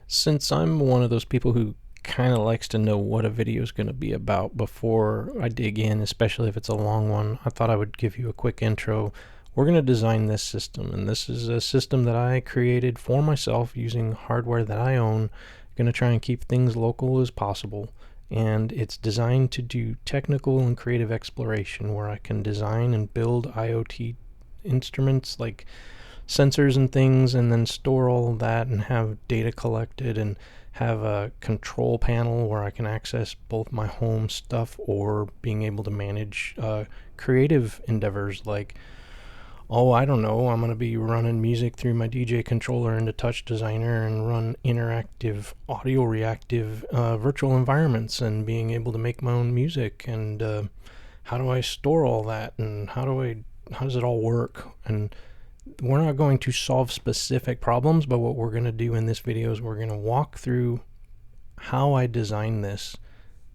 Since I'm one of those people who kind of likes to know what a video is going to be about before I dig in, especially if it's a long one, I thought I would give you a quick intro. We're going to design this system, and this is a system that I created for myself using hardware that I own. Going to try and keep things local as possible, and it's designed to do technical and creative exploration where I can design and build IoT instruments like sensors and things, and then store all of that and have data collected, and have a control panel where I can access both my home stuff or being able to manage creative endeavors like, oh, I don't know, I'm going to be running music through my DJ controller into Touch Designer and run interactive audio reactive virtual environments and being able to make my own music. And how do I store all that, and how does it all work? And we're not going to solve specific problems, but what we're going to do in this video is we're going to walk through how I designed this,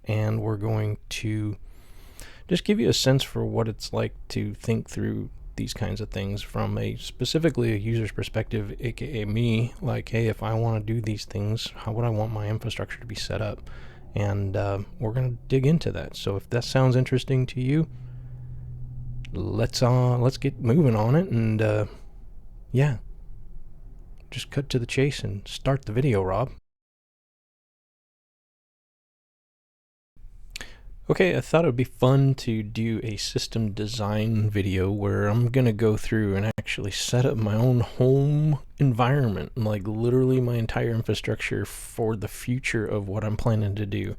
and we're going to just give you a sense for what it's like to think through these kinds of things from specifically a user's perspective, aka me. Like, hey, if I want to do these things, how would I want my infrastructure to be set up? And we're going to dig into that. So if that sounds interesting to you, let's get moving on it, and yeah, just cut to the chase and start the video, Rob. Okay, I thought it would be fun to do a system design video where I'm going to go through and actually set up my own home environment, like literally my entire infrastructure for the future of what I'm planning to do.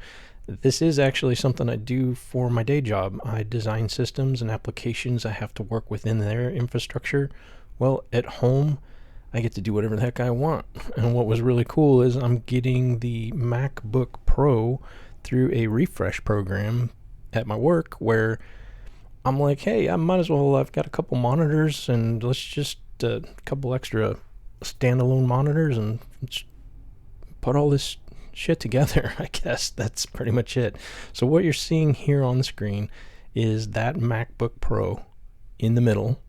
This is actually something I do for my day job. I design systems and applications I have to work within their infrastructure. Well, at home, I get to do whatever the heck I want. And what was really cool is I'm getting the MacBook Pro through a refresh program at my work where I'm like, hey, I might as well, I've got a couple monitors, and let's just a couple extra standalone monitors and put all this shit together. I guess that's pretty much it. So what you're seeing here on the screen is that MacBook Pro in the middle,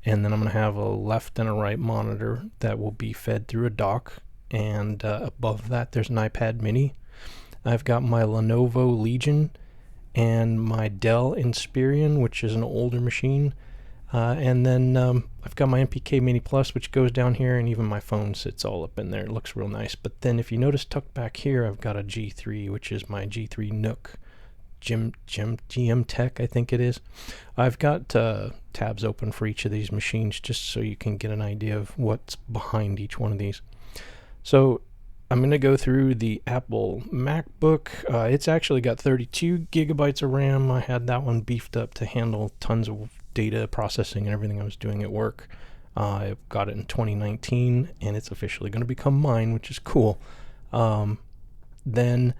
and then I'm going to have a left and a right monitor that will be fed through a dock, and above that there's an iPad mini. I've got my Lenovo Legion and my Dell Inspiron, which is an older machine, and then I've got my MPK Mini Plus, which goes down here, and even my phone sits all up in there. It looks real nice. But then if you notice tucked back here, I've got a G3, which is my G3 Nook. GM Tech, I think it is. I've got tabs open for each of these machines just so you can get an idea of what's behind each one of these. So I'm going to go through the Apple MacBook. It's actually got 32 gigabytes of RAM. I had that one beefed up to handle tons of data processing and everything I was doing at work. I got it in 2019, and it's officially going to become mine, which is cool. Then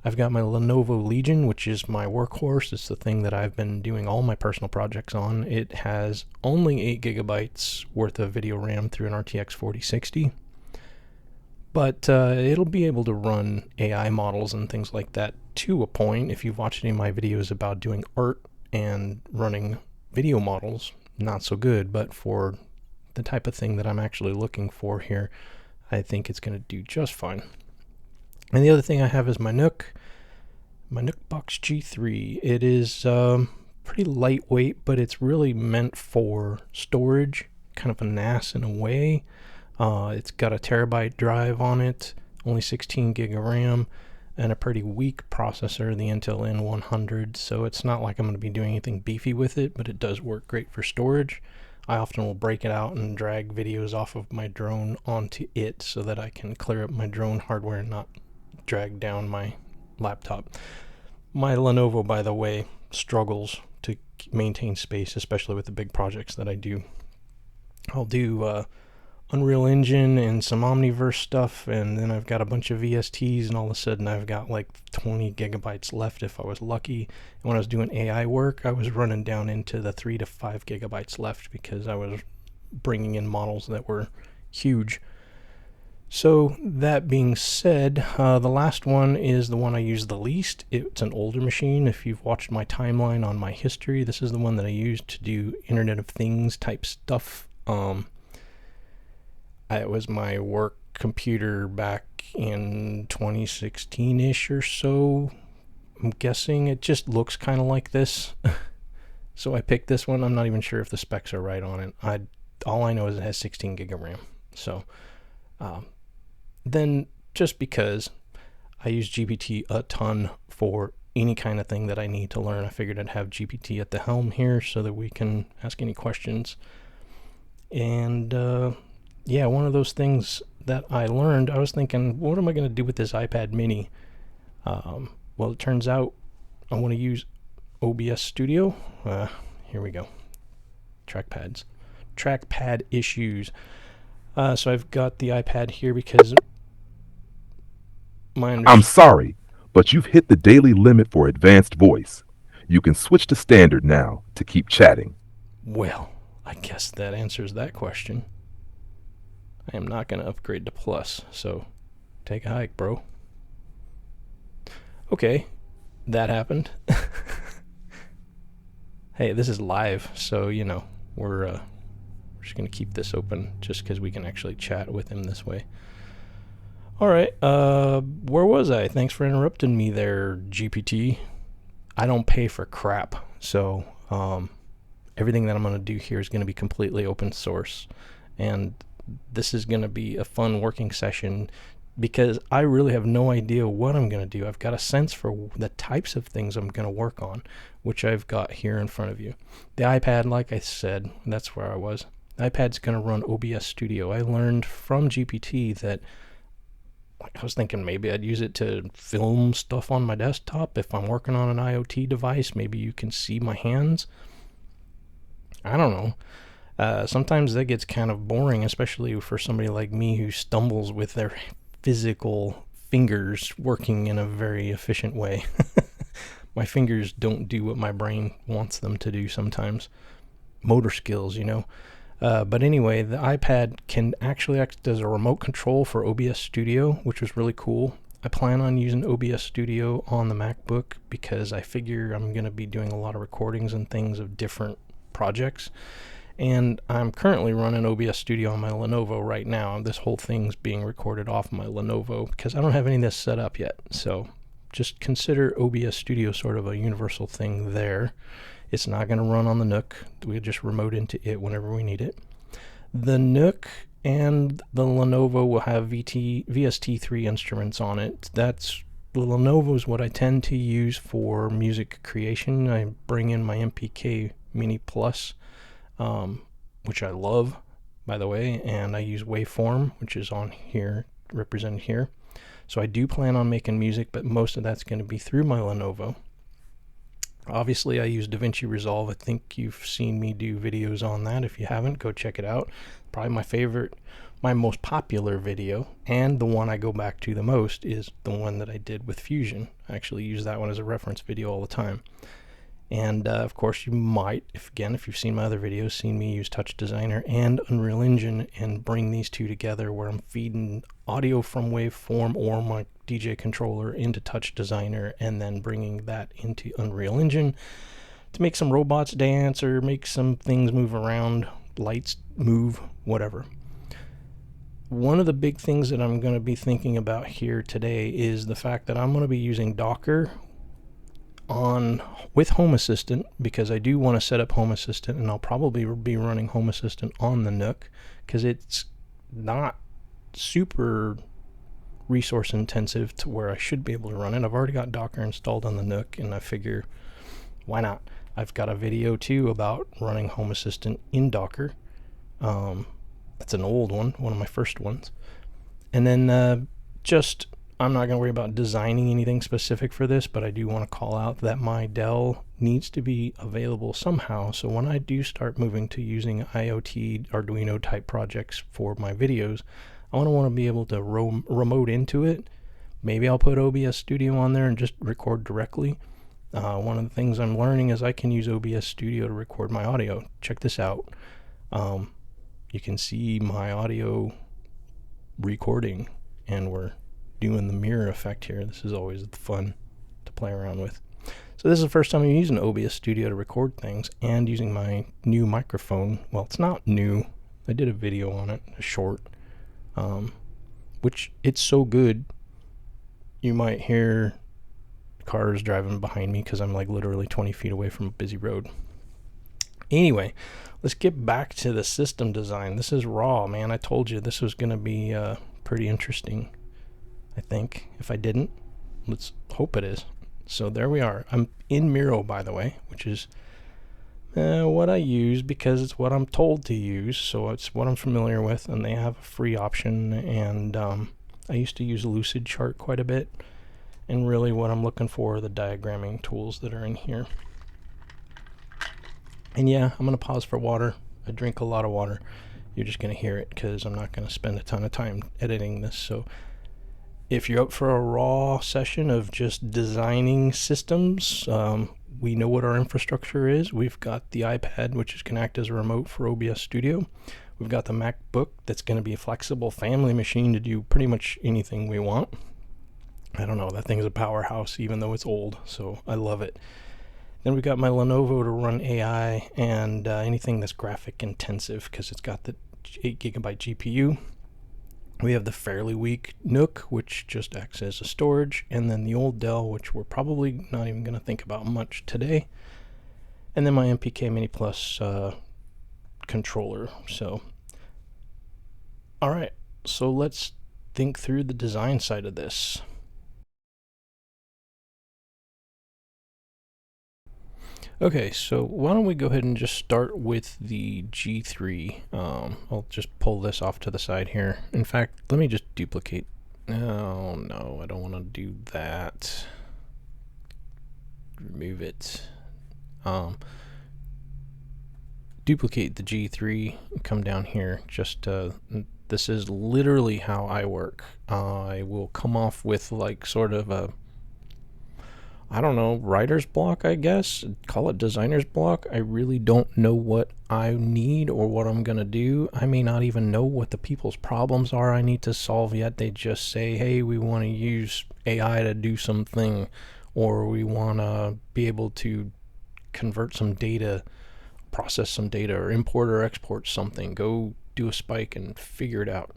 I've got my Lenovo Legion, which is my workhorse. It's the thing that I've been doing all my personal projects on. It has only 8 gigabytes worth of video RAM through an RTX 4060. But it'll be able to run AI models and things like that to a point. If you've watched any of my videos about doing art and running video models, not so good. But for the type of thing that I'm actually looking for here, I think it's going to do just fine. And the other thing I have is my Nook Box G3. It is pretty lightweight, but it's really meant for storage, kind of a NAS in a way. It's got a terabyte drive on it, only 16 gig of RAM, and a pretty weak processor, the Intel N100. So it's not like I'm going to be doing anything beefy with it, but it does work great for storage. I often will break it out and drag videos off of my drone onto it so that I can clear up my drone hardware and not drag down my laptop. My Lenovo, by the way, struggles to maintain space, especially with the big projects that I do. I'll do Unreal Engine and some Omniverse stuff, and then I've got a bunch of VSTs, and all of a sudden I've got like 20 gigabytes left if I was lucky. And when I was doing AI work, I was running down into the 3 to 5 gigabytes left because I was bringing in models that were huge. So that being said, the last one is the one I use the least. It's an older machine. If you've watched my timeline on my history, this is the one that I used to do Internet of Things type stuff. It was my work computer back in 2016-ish or so. I'm guessing it just looks kind of like this. So I picked this one. I'm not even sure if the specs are right on it. All I know is it has 16 gig of RAM. So then just because I use GPT a ton for any kind of thing that I need to learn, I figured I'd have GPT at the helm here so that we can ask any questions. And yeah, one of those things that I learned, I was thinking, what am I going to do with this iPad mini? Well, it turns out I want to use OBS Studio. Here we go. Trackpad issues. So I've got the iPad here because I'm sorry, but you've hit the daily limit for advanced voice. You can switch to standard now to keep chatting. Well, I guess that answers that question. I am not going to upgrade to Plus, so take a hike, bro. Okay, that happened. Hey, this is live, so, you know, we're just going to keep this open just because we can actually chat with him this way. All right, where was I? Thanks for interrupting me there, GPT. I don't pay for crap, so everything that I'm going to do here is going to be completely open source. And this is going to be a fun working session because I really have no idea what I'm going to do. I've got a sense for the types of things I'm going to work on, which I've got here in front of you. The iPad, like I said, that's where I was. The iPad's going to run OBS Studio. I learned from GPT that I was thinking maybe I'd use it to film stuff on my desktop. If I'm working on an IoT device, maybe you can see my hands. I don't know. Sometimes that gets kind of boring, especially for somebody like me who stumbles with their physical fingers working in a very efficient way. My fingers don't do what my brain wants them to do sometimes. Motor skills, you know. But anyway, the iPad can actually act as a remote control for OBS Studio, which was really cool. I plan on using OBS Studio on the MacBook because I figure I'm going to be doing a lot of recordings and things of different projects. And I'm currently running OBS Studio on my Lenovo right now. This whole thing's being recorded off my Lenovo because I don't have any of this set up yet. So just consider OBS Studio sort of a universal thing there. It's not going to run on the Nook. We just remote into it whenever we need it. The Nook and the Lenovo will have VST3 instruments on it. The Lenovo is what I tend to use for music creation. I bring in my MPK Mini Plus, which I love, by the way, and I use Waveform, which is on here, represented here. So I do plan on making music, but most of that's going to be through my Lenovo. Obviously, I use DaVinci Resolve. I think you've seen me do videos on that. If you haven't, go check it out. Probably my favorite, my most popular video, and the one I go back to the most is the one that I did with Fusion. I actually use that one as a reference video all the time. And of course, you might, if you've seen my other videos, seen me use Touch Designer and Unreal Engine and bring these two together where I'm feeding audio from Waveform or my DJ controller into Touch Designer and then bringing that into Unreal Engine to make some robots dance or make some things move around, lights move, whatever. One of the big things that I'm going to be thinking about here today is the fact that I'm going to be using Docker with Home Assistant because I do want to set up Home Assistant, and I'll probably be running Home Assistant on the Nook because it's not super resource intensive to where I should be able to run it. I've already got Docker installed on the Nook, and I figure why not? I've got a video too about running Home Assistant in Docker. That's an old one of my first ones. And then I'm not going to worry about designing anything specific for this, but I do want to call out that my Dell needs to be available somehow. So when I do start moving to using IoT Arduino type projects for my videos, I want to be able to remote into it. Maybe I'll put OBS Studio on there and just record directly. One of the things I'm learning is I can use OBS Studio to record my audio. Check this out. You can see my audio recording, and we're doing the mirror effect here. This is always fun to play around with. So this is the first time I'm using OBS Studio to record things and using my new microphone. Well, it's not new. I did a video on it, a short. which it's so good. You might hear cars driving behind me because I'm like literally 20 feet away from a busy road. Anyway, let's get back to the system design. This is raw, man. I told you this was going to be pretty interesting, I think. If I didn't, let's hope it is. So there we are. I'm in Miro, by the way, which is what I use because it's what I'm told to use. So it's what I'm familiar with, and they have a free option. And I used to use Lucidchart quite a bit. And really what I'm looking for are the diagramming tools that are in here. And yeah, I'm going to pause for water. I drink a lot of water. You're just going to hear it because I'm not going to spend a ton of time editing this. So if you're up for a raw session of just designing systems, we know what our infrastructure is. We've got the iPad, which can act as a remote for OBS Studio. We've got the MacBook that's going to be a flexible family machine to do pretty much anything we want. I don't know, that thing's a powerhouse even though it's old, so I love it. Then we've got my Lenovo to run AI and anything that's graphic intensive because it's got the 8GB GPU. We have the fairly weak Nook, which just acts as a storage, and then the old Dell, which we're probably not even going to think about much today. And then my MPK Mini Plus controller. So, all right, so let's think through the design side of this. Okay, so why don't we go ahead and just start with the G3. I'll just pull this off to the side here. In fact, let me just duplicate. Oh, no, I don't want to do that. Remove it. Duplicate the G3, come down here. Just this is literally how I work. I will come off with like sort of a, I don't know, writer's block, I guess. Call it designer's block. I really don't know what I need or what I'm going to do. I may not even know what the people's problems are I need to solve yet. They just say, hey, we want to use AI to do something, or we want to be able to convert some data, process some data, or import or export something. Go do a spike and figure it out.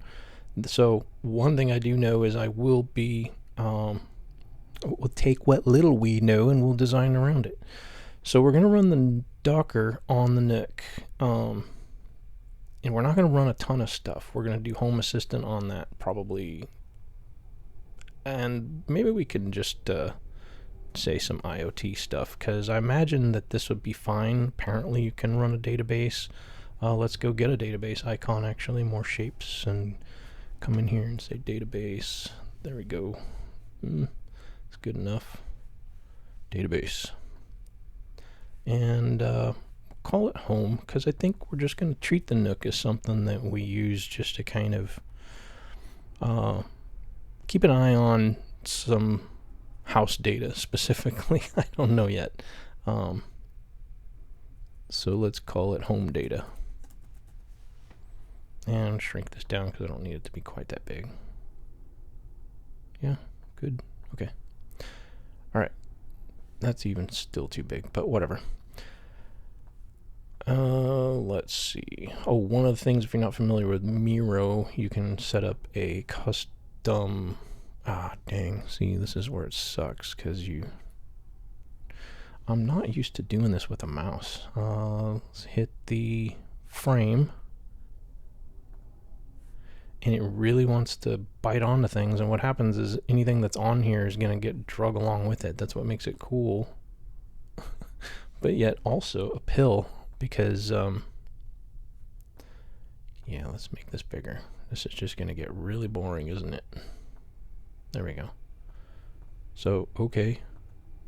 So one thing I do know is I will be... we'll take what little we know and we'll design around it. So we're going to run the Docker on the NIC. And we're not going to run a ton of stuff. We're going to do Home Assistant on that probably. And maybe we can just say some IoT stuff, because I imagine that this would be fine. Apparently you can run a database. Let's go get a database icon, actually. More shapes, and come in here and say database. There we go. It's good enough. Database. And call it home, because I think we're just going to treat the Nook as something that we use just to kind of keep an eye on some house data specifically. I don't know yet. So let's call it home data. And shrink this down because I don't need it to be quite that big. Yeah, good. Okay. All right. That's even still too big, but whatever. Let's see. Oh, one of the things, if you're not familiar with Miro, you can set up a custom... Ah, dang. See, this is where it sucks, because I'm not used to doing this with a mouse. Let's hit the frame. And it really wants to bite onto things, and what happens is anything that's on here is going to get drug along with it. That's what makes it cool. But yet also a pill, because yeah, let's make this bigger. This is just going to get really boring, isn't it? There we go. So, okay,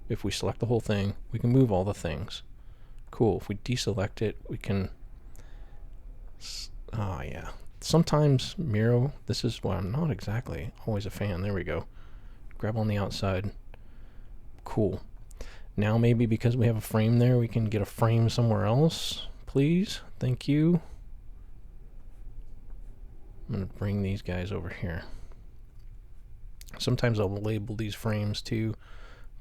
if we select the whole thing, we can move all the things. Cool. If we deselect it, we can... Oh, yeah. Sometimes Miro, this is why I'm not exactly always a fan. There we go. Grab on the outside. Cool. Now maybe because we have a frame there, we can get a frame somewhere else. Please. Thank you. I'm going to bring these guys over here. Sometimes I'll label these frames too,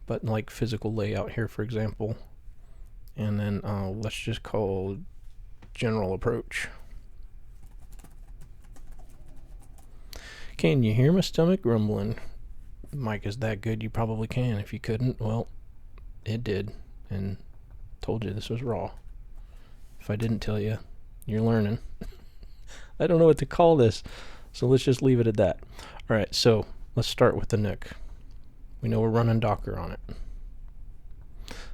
but like physical layout here, for example. And then let's just call general approach. Can you hear my stomach grumbling? Mic is that good you probably can. If you couldn't, well, it did. And told you this was raw. If I didn't tell you, you're learning. I don't know what to call this, so let's just leave it at that. All right, so let's start with the NUC. We know we're running Docker on it.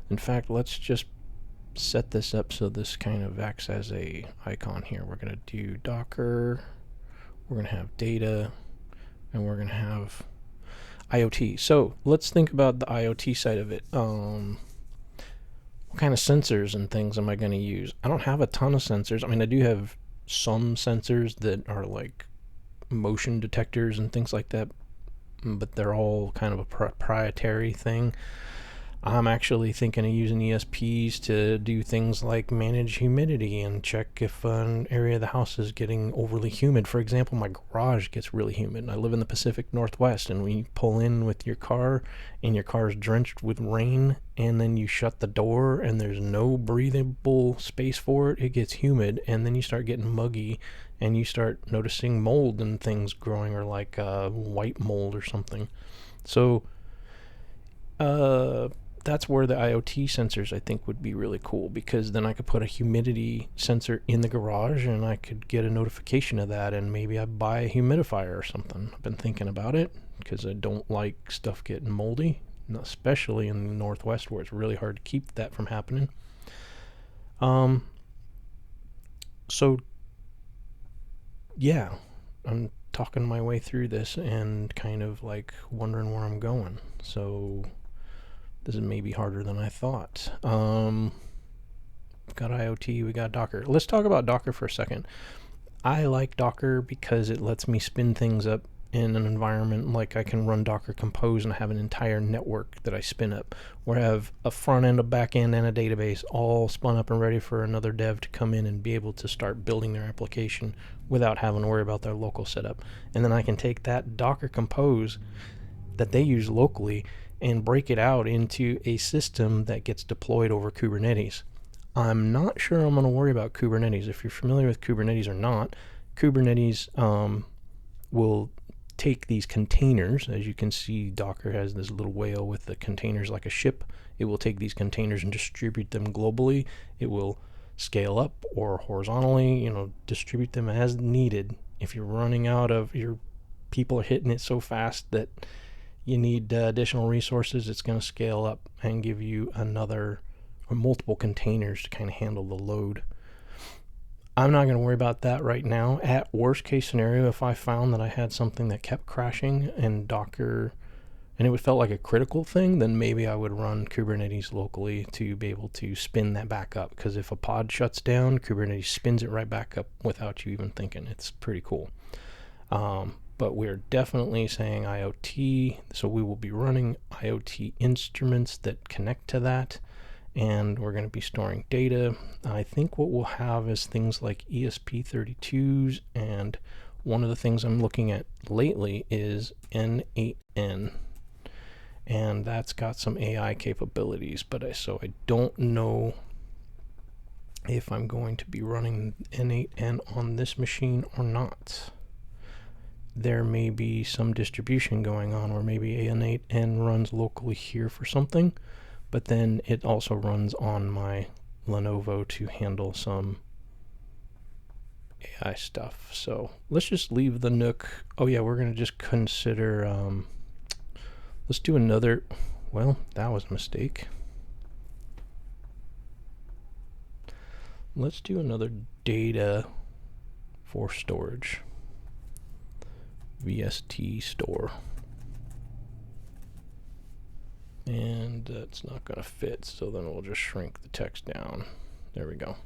In fact, let's just set this up so this kind of acts as a icon here. We're going to do Docker, we're going to have data, and we're going to have IoT. So let's think about the IoT side of it. What kind of sensors and things am I going to use? I don't have a ton of sensors. I mean, I do have some sensors that are like motion detectors and things like that, but they're all kind of a proprietary thing. I'm actually thinking of using ESPs to do things like manage humidity and check if an area of the house is getting overly humid. For example, my garage gets really humid. I live in the Pacific Northwest, and when you pull in with your car and your car is drenched with rain, and then you shut the door and there's no breathable space for it, it gets humid, and then you start getting muggy and you start noticing mold and things growing, or like white mold or something. So that's where the IoT sensors I think would be really cool, because then I could put a humidity sensor in the garage and I could get a notification of that, and maybe I buy a humidifier or something. I've been thinking about it because I don't like stuff getting moldy, especially in the Northwest where it's really hard to keep that from happening. So yeah, I'm talking my way through this and kind of like wondering where I'm going. So this is maybe harder than I thought. We've got IoT, we got Docker. Let's talk about Docker for a second. I like Docker because it lets me spin things up in an environment. Like I can run Docker Compose and have an entire network that I spin up, where I have a front end, a back end, and a database all spun up and ready for another dev to come in and be able to start building their application without having to worry about their local setup. And then I can take that Docker Compose that they use locally and break it out into a system that gets deployed over Kubernetes. I'm not sure I'm going to worry about Kubernetes. If you're familiar with Kubernetes or not, Kubernetes will take these containers. As you can see, Docker has this little whale with the containers like a ship. It will take these containers and distribute them globally. It will scale up or horizontally, distribute them as needed. If you're running out of, your people are hitting it so fast that you need additional resources, it's going to scale up and give you another or multiple containers to kind of handle the load. I'm not going to worry about that right now. At worst case scenario, if I found that I had something that kept crashing and Docker, and it felt like a critical thing, then maybe I would run Kubernetes locally to be able to spin that back up. Because if a pod shuts down, Kubernetes spins it right back up without you even thinking. It's pretty cool. But we're definitely saying IoT, so we will be running IoT instruments that connect to that, and we're going to be storing data. I think what we'll have is things like ESP32s, and one of the things I'm looking at lately is N8N, and that's got some AI capabilities, so I don't know if I'm going to be running N8N on this machine or not. There may be some distribution going on, or maybe N8N runs locally here for something, but then it also runs on my Lenovo to handle some AI stuff. So let's just leave the NUC. Oh yeah, we're going to just consider, let's do another, well, that was a mistake. Let's do another data for storage. VST store. And that's not going to fit, so then we'll just shrink the text down. There we go.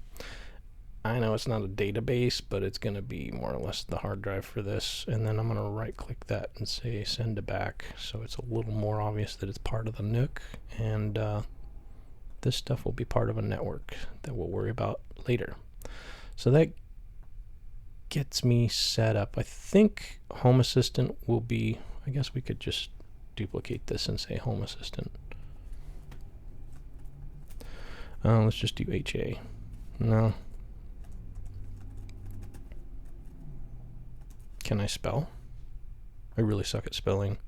I know it's not a database, but it's going to be more or less the hard drive for this. And then I'm going to right click that and say send to back, so it's a little more obvious that it's part of the NUC. And this stuff will be part of a network that we'll worry about later. So that gets me set up. I think Home Assistant will be, I guess we could just duplicate this and say Home Assistant. Let's just do HA. No. Can I spell? I really suck at spelling.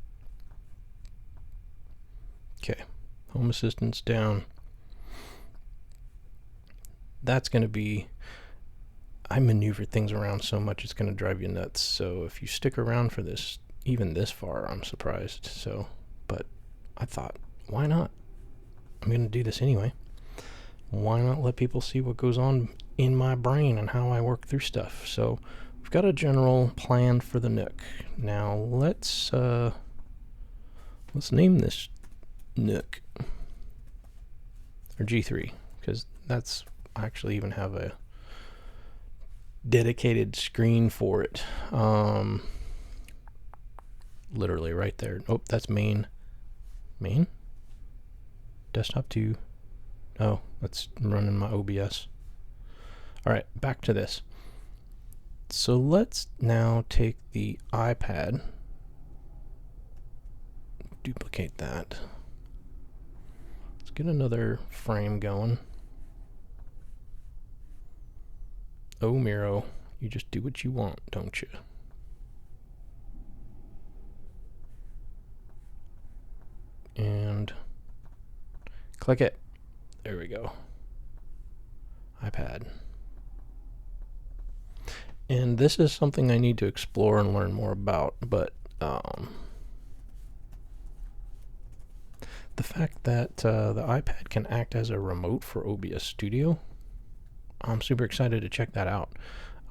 Okay, Home Assistant's down. That's going to be... I maneuver things around so much it's going to drive you nuts. So if you stick around for this, even this far, I'm surprised. So, but I thought, why not? I'm going to do this anyway. Why not let people see what goes on in my brain and how I work through stuff? So we've got a general plan for the Nook. Now let's name this Nook or G3, because that's, I actually even have a dedicated screen for it. Literally right there. Oh, that's main. Desktop 2. Oh, that's running my OBS. Alright, back to this. So let's now take the iPad, duplicate that. Let's get another frame going. Oh, Miro, you just do what you want, don't you? And click it. There we go. iPad. And this is something I need to explore and learn more about, but the fact that the iPad can act as a remote for OBS Studio, I'm super excited to check that out.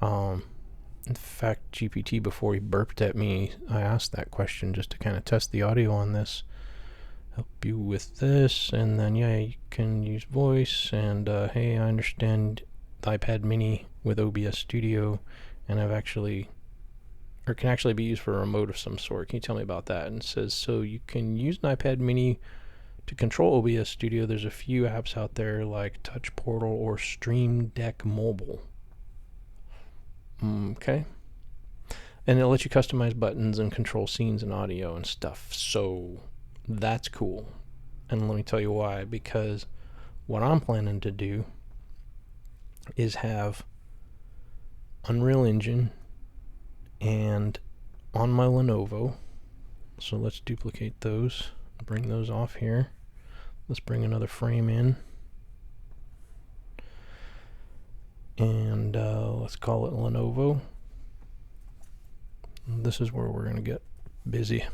In fact, GPT, before he burped at me, I asked that question just to kind of test the audio on this. Help you with this, and then yeah, you can use voice, and hey, I understand the iPad mini with OBS Studio, and can actually be used for a remote of some sort. Can you tell me about that? And it says, so you can use an iPad mini to control OBS Studio. There's a few apps out there like Touch Portal or Stream Deck Mobile. Okay. And it'll let you customize buttons and control scenes and audio and stuff. So that's cool. And let me tell you why. Because what I'm planning to do is have Unreal Engine and on my Lenovo. So let's duplicate those, bring those off here. Let's bring another frame in, and let's call it Lenovo. This is where we're going to get busy.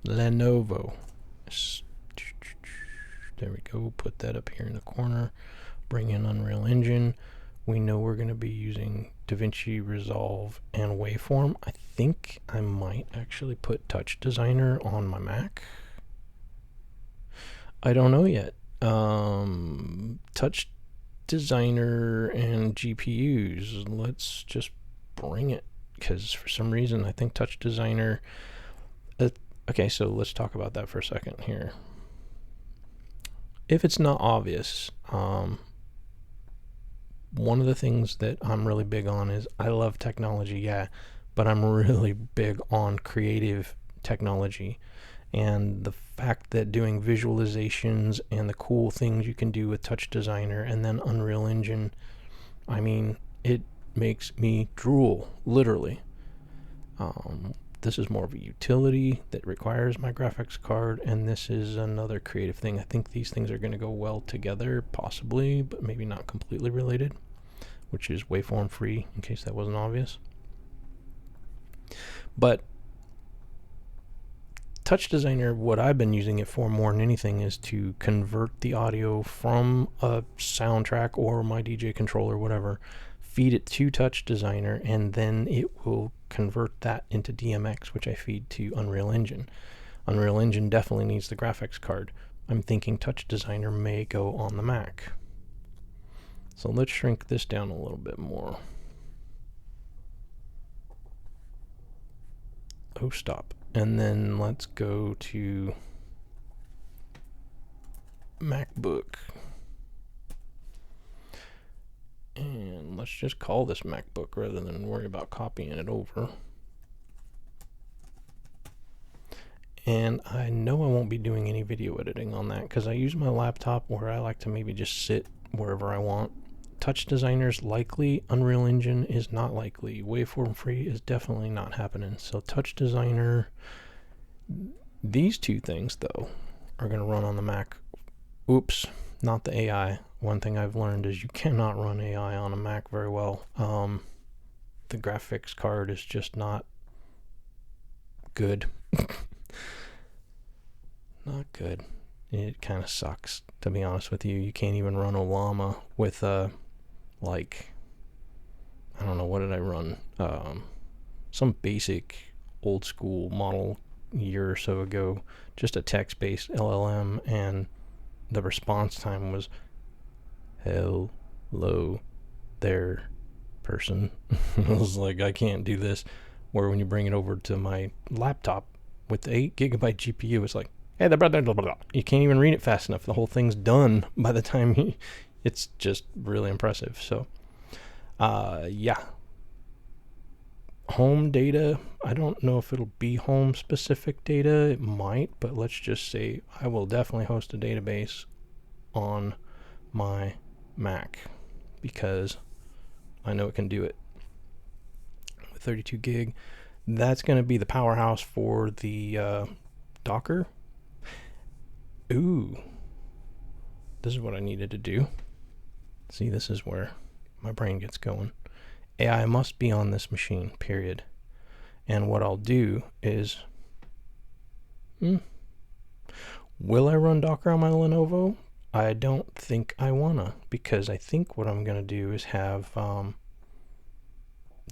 Lenovo. There we go. Put that up here in the corner. Bring in Unreal Engine. We know we're going to be using DaVinci Resolve and Waveform. I think I might actually put Touch Designer on my Mac. I don't know yet. Touch Designer and GPUs. Let's just bring it, because for some reason I think Touch Designer... okay, so let's talk about that for a second here. If it's not obvious, one of the things that I'm really big on is I love technology, yeah, but I'm really big on creative technology. And the fact that doing visualizations and the cool things you can do with Touch Designer and then Unreal Engine, I mean, it makes me drool, literally. This is more of a utility that requires my graphics card, and this is another creative thing. I think these things are going to go well together, possibly, but maybe not completely related, which is waveform free, in case that wasn't obvious. But Touch Designer, what I've been using it for more than anything is to convert the audio from a soundtrack or my DJ controller, whatever, feed it to Touch Designer, and then it will convert that into DMX, which I feed to Unreal Engine. Unreal Engine definitely needs the graphics card. I'm thinking Touch Designer may go on the Mac. So let's shrink this down a little bit more. Oh, stop. And then let's go to MacBook. And let's just call this MacBook rather than worry about copying it over. And I know I won't be doing any video editing on that because I use my laptop where I like to maybe just sit wherever I want Touch Designer's likely. Unreal Engine is not likely. Waveform Free is definitely not happening. So Touch Designer, these two things though are going to run on the Mac. Oops, not the AI. One thing I've learned is you cannot run AI on a Mac very well. The graphics card is just not good. Not good. It kind of sucks, to be honest with you. You can't even run Ollama with like, I don't know, what did I run? Some basic old school model a year or so ago, just a text-based LLM, and the response time was, hello there, person. I was like, I can't do this. Where when you bring it over to my laptop with the 8 gigabyte GPU, it's like, hey, blah, blah, blah, blah. You can't even read it fast enough. The whole thing's done by the time it's just really impressive. So, yeah. Home data, I don't know if it'll be home specific data. It might, but let's just say I will definitely host a database on my Mac because I know it can do it. With 32 gig, that's going to be the powerhouse for the Docker. Ooh, this is what I needed to do. See, this is where my brain gets going. AI must be on this machine, period. And what I'll do is, will I run Docker on my Lenovo? I don't think I wanna, because I think what I'm gonna do is have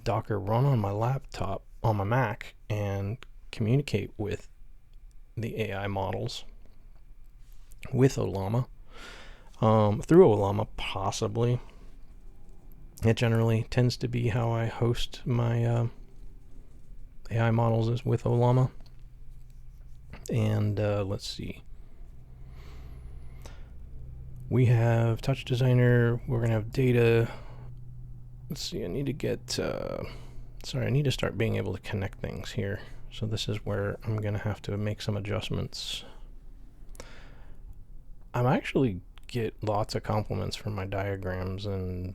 Docker run on my laptop, on my Mac, and communicate with the AI models with Ollama, through Ollama, possibly. It generally tends to be how I host my AI models, is with Ollama. And let's see. We have Touch Designer. We're going to have data. Let's see. I need to get... I need to start being able to connect things here. So this is where I'm going to have to make some adjustments. I actually get lots of compliments for my diagrams, and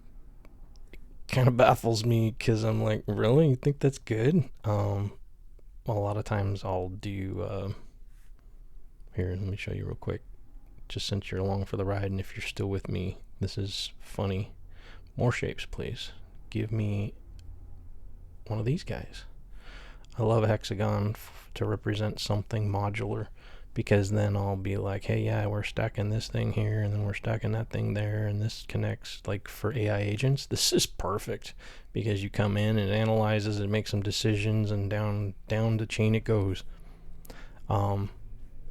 kind of baffles me because I'm like, really? You think that's good? A lot of times I'll do, here, let me show you real quick, just since you're along for the ride, and if you're still with me, this is funny. More shapes, please. Give me one of these guys. I love a hexagon to represent something modular, because then I'll be like, hey, yeah, we're stacking this thing here, and then we're stacking that thing there, and this connects. Like for AI agents, this is perfect, because you come in and it analyzes and makes some decisions, and down the chain it goes. And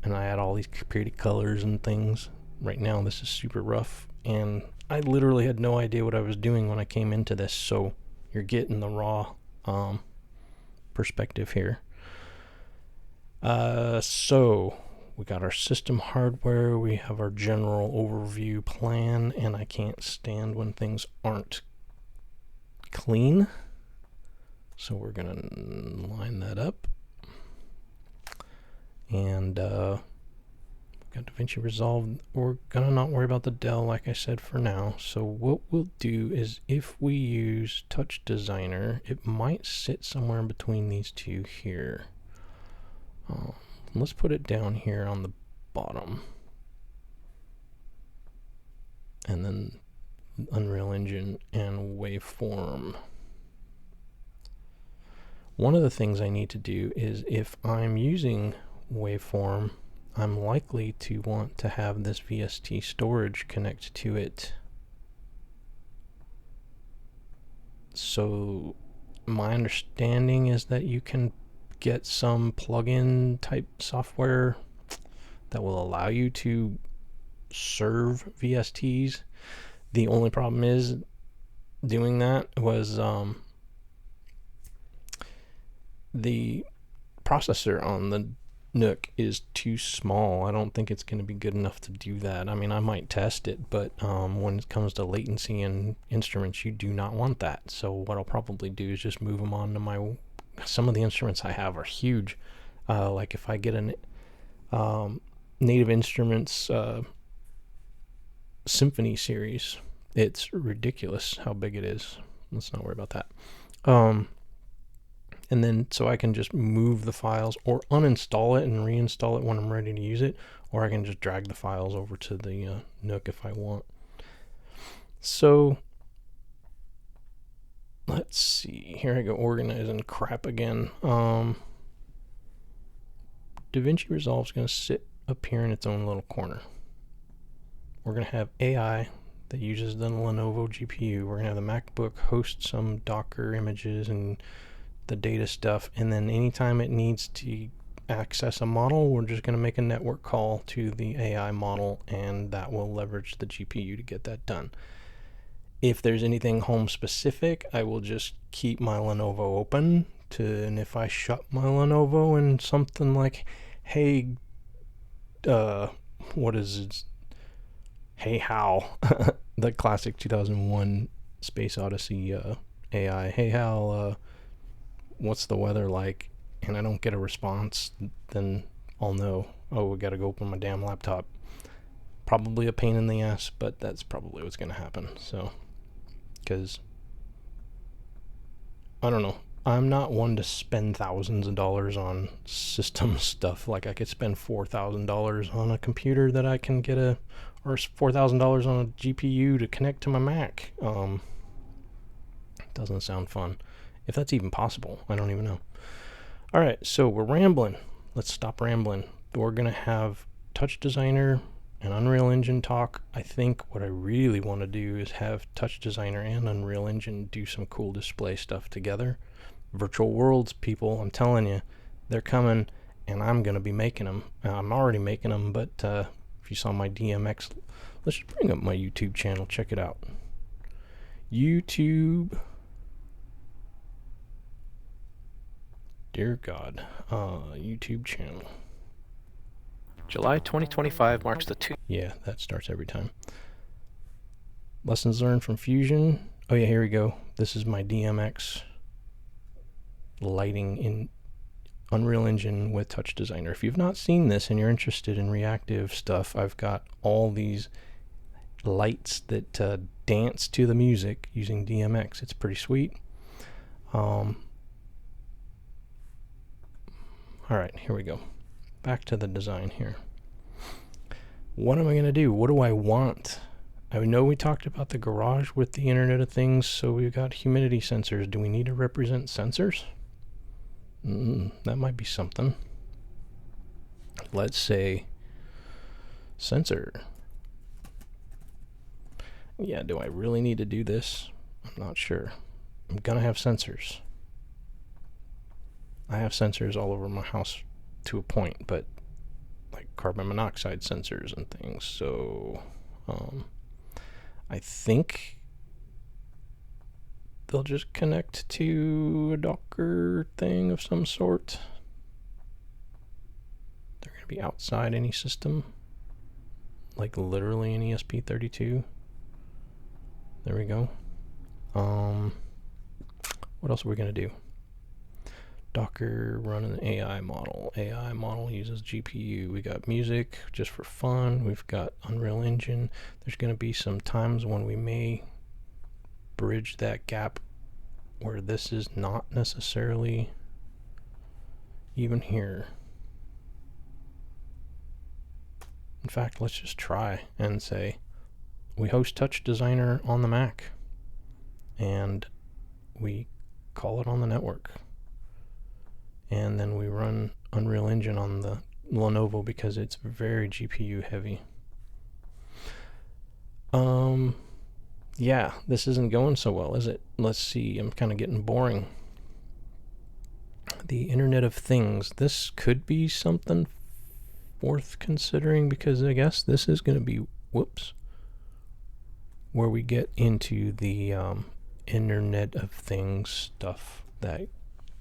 I add all these pretty colors and things. Right now this is super rough, and I literally had no idea what I was doing when I came into this, so you're getting the raw perspective here. So we got our system hardware, we have our general overview plan, and I can't stand when things aren't clean. So we're gonna line that up. And got DaVinci Resolve. We're gonna not worry about the Dell, like I said, for now. So what we'll do is, if we use Touch Designer, it might sit somewhere in between these two here. Let's put it down here on the bottom. And then Unreal Engine and Waveform. One of the things I need to do is, if I'm using Waveform, I'm likely to want to have this VST storage connect to it. So my understanding is that you can get some plugin type software that will allow you to serve VSTs. The only problem is doing that was the processor on the Nook is too small. I don't think it's going to be good enough to do that. I mean, I might test it, but when it comes to latency and instruments, you do not want that. So what I'll probably do is just move them on to my... Some of the instruments I have are huge. Like if I get a Native Instruments Symphony series, It's ridiculous how big it is. Let's not worry about that. And then so I can just move the files or uninstall it and reinstall it when I'm ready to use it, or I can just drag the files over to the Nook if I want. So let's see. Here I go organizing crap again. DaVinci Resolve is going to sit up here in its own little corner. We're going to have AI that uses the Lenovo GPU. We're going to have the MacBook host some Docker images and the data stuff, and then anytime it needs to access a model, we're just going to make a network call to the AI model, and that will leverage the GPU to get that done. If there's anything home specific, I will just keep my Lenovo open and if I shut my Lenovo and something like, hey, what is it? Hey Hal, the classic 2001 Space Odyssey AI. Hey Hal, what's the weather like? And I don't get a response, then I'll know, oh, we gotta go open my damn laptop. Probably a pain in the ass, but that's probably what's gonna happen. So, because I don't know, I'm not one to spend thousands of dollars on system stuff. Like I could spend $4,000 on a computer that I can get or $4,000 on a GPU to connect to my Mac. Doesn't sound fun. If that's even possible, I don't even know. All right, so we're rambling. Let's stop rambling. We're gonna have Touch Designer and Unreal Engine talk. I think what I really want to do is have Touch Designer and Unreal Engine do some cool display stuff together. Virtual worlds, people, I'm telling you, they're coming, and I'm going to be making them. I'm already making them, but if you saw my DMX, let's just bring up my YouTube channel. Check it out. YouTube. Dear God. YouTube channel. July 2025 marks the Yeah, that starts every time. Lessons learned from Fusion. Oh yeah, here we go. This is my DMX lighting in Unreal Engine with Touch Designer. If you've not seen this and you're interested in reactive stuff, I've got all these lights that dance to the music using DMX. It's pretty sweet. All right, here we go. Back to the design here. What am I going to do? What do I want? I know we talked about the garage with the Internet of Things, so we've got humidity sensors. Do we need to represent sensors? That might be something. Let's say sensor. Yeah, do I really need to do this? I'm not sure. I'm going to have sensors. I have sensors all over my house to a point, but like carbon monoxide sensors and things. So I think they'll just connect to a Docker thing of some sort. They're going to be outside any system, like literally an ESP32. There we go. What else are we going to do? Docker run an AI model. AI model uses GPU. We got music just for fun. We've got Unreal Engine. There's going to be some times when we may bridge that gap where this is not necessarily even here. In fact, let's just try and say we host Touch Designer on the Mac and we call it on the network. And then we run Unreal Engine on the Lenovo because it's very GPU heavy. Yeah, this isn't going so well, is it? Let's see, I'm kind of getting boring. The Internet of Things. This could be something worth considering because I guess this is going to be, where we get into the Internet of Things stuff that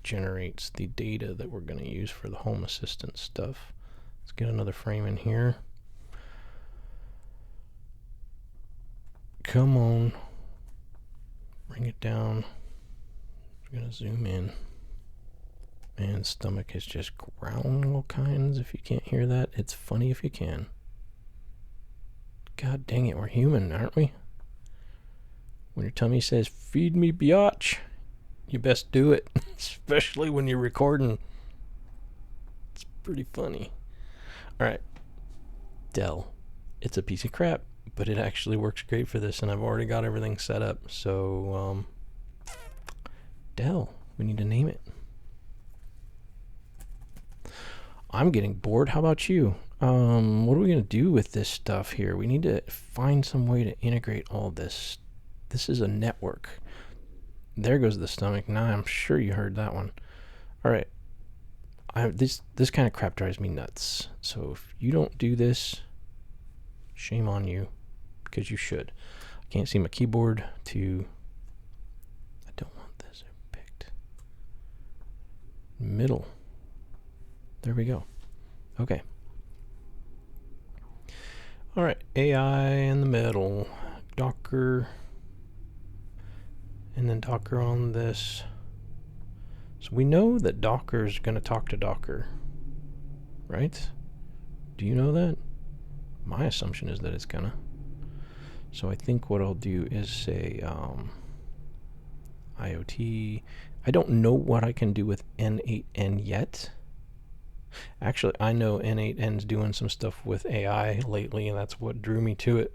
generates the data that we're going to use for the Home Assistant stuff. Let's get another frame in here. Come on. Bring it down. We're going to zoom in. Man, stomach is just growling all kinds. If you can't hear that, it's funny if you can. God dang it, we're human, aren't we? When your tummy says, feed me, biatch, you best do it, especially when you're recording. It's pretty funny. All right, Dell. It's a piece of crap, but it actually works great for this, and I've already got everything set up. So, Dell, we need to name it. I'm getting bored. How about you? What are we going to do with this stuff here? We need to find some way to integrate all this. This is a network. There goes the stomach. Now I'm sure you heard that one. All right. This kind of crap drives me nuts. So if you don't do this, shame on you, because you should. I can't see my keyboard to... I don't want this picked. Middle. There we go. Okay. All right. AI in the middle. Docker. And then Docker on this. So we know that Docker is going to talk to Docker, right? Do you know that? My assumption is that it's going to. So I think what I'll do is say IoT. I don't know what I can do with N8N yet. Actually, I know N8N's doing some stuff with AI lately, and that's what drew me to it.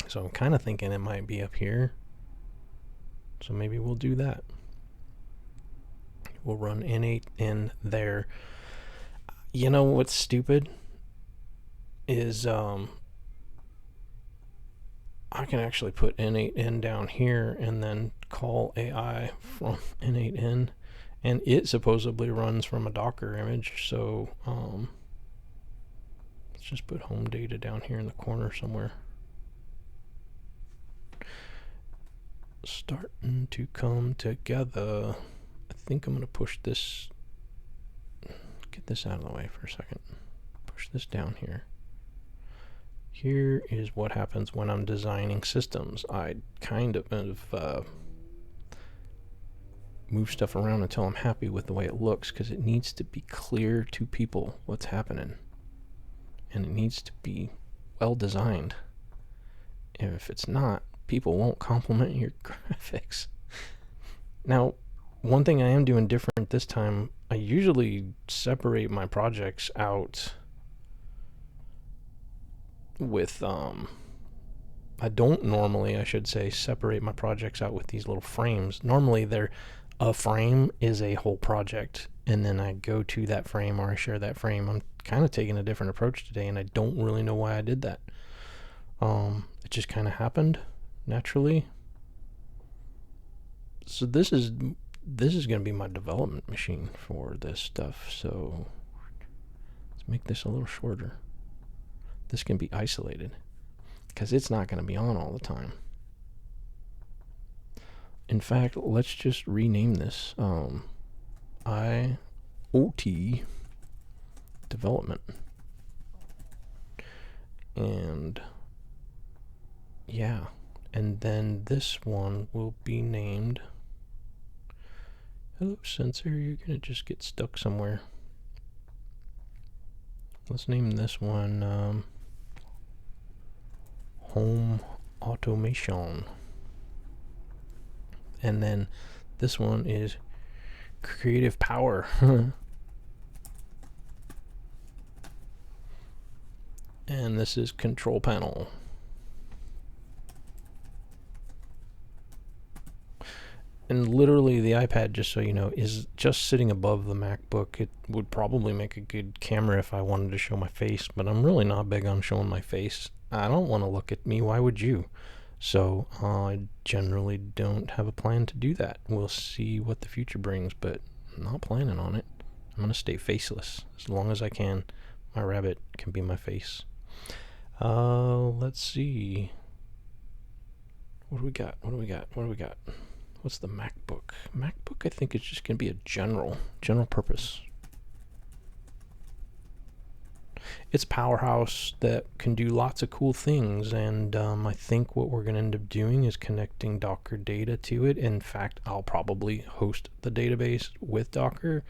So I'm kind of thinking it might be up here. So maybe we'll do that. We'll run N8N there. You know what's stupid is I can actually put N8N down here and then call AI from N8N, and it supposedly runs from a Docker image. So let's just put home data down here in the corner somewhere. Starting to come together. I think I'm going to push this, get this out of the way for a second. Push this down here. Here is what happens when I'm designing systems. I kind of move stuff around until I'm happy with the way it looks, because it needs to be clear to people what's happening. And it needs to be well designed. If it's not, people won't compliment your graphics. Now, one thing I am doing different this time, I usually separate my projects out with, I don't normally, I should say, separate my projects out with these little frames. Normally a frame is a whole project, and then I go to that frame or I share that frame. I'm kind of taking a different approach today, and I don't really know why I did that. It just kind of happened naturally. So this is going to be my development machine for this stuff. So let's make this a little shorter. This can be isolated because it's not going to be on all the time. In fact, let's just rename this IoT development. And yeah, and then this one will be named, hello sensor, you're gonna just get stuck somewhere. Let's name this one home automation. And then this one is creative power. And this is control panel. And literally the iPad, just so you know, is just sitting above the MacBook. It would probably make a good camera if I wanted to show my face, but I'm really not big on showing my face. I don't want to look at me. Why would you? So I generally don't have a plan to do that. We'll see what the future brings, but I'm not planning on it. I'm going to stay faceless as long as I can. My rabbit can be my face. Let's see. What do we got? What's the MacBook? MacBook, I think, is just going to be a general purpose. It's a powerhouse that can do lots of cool things, and I think what we're going to end up doing is connecting Docker data to it. In fact, I'll probably host the database with Docker.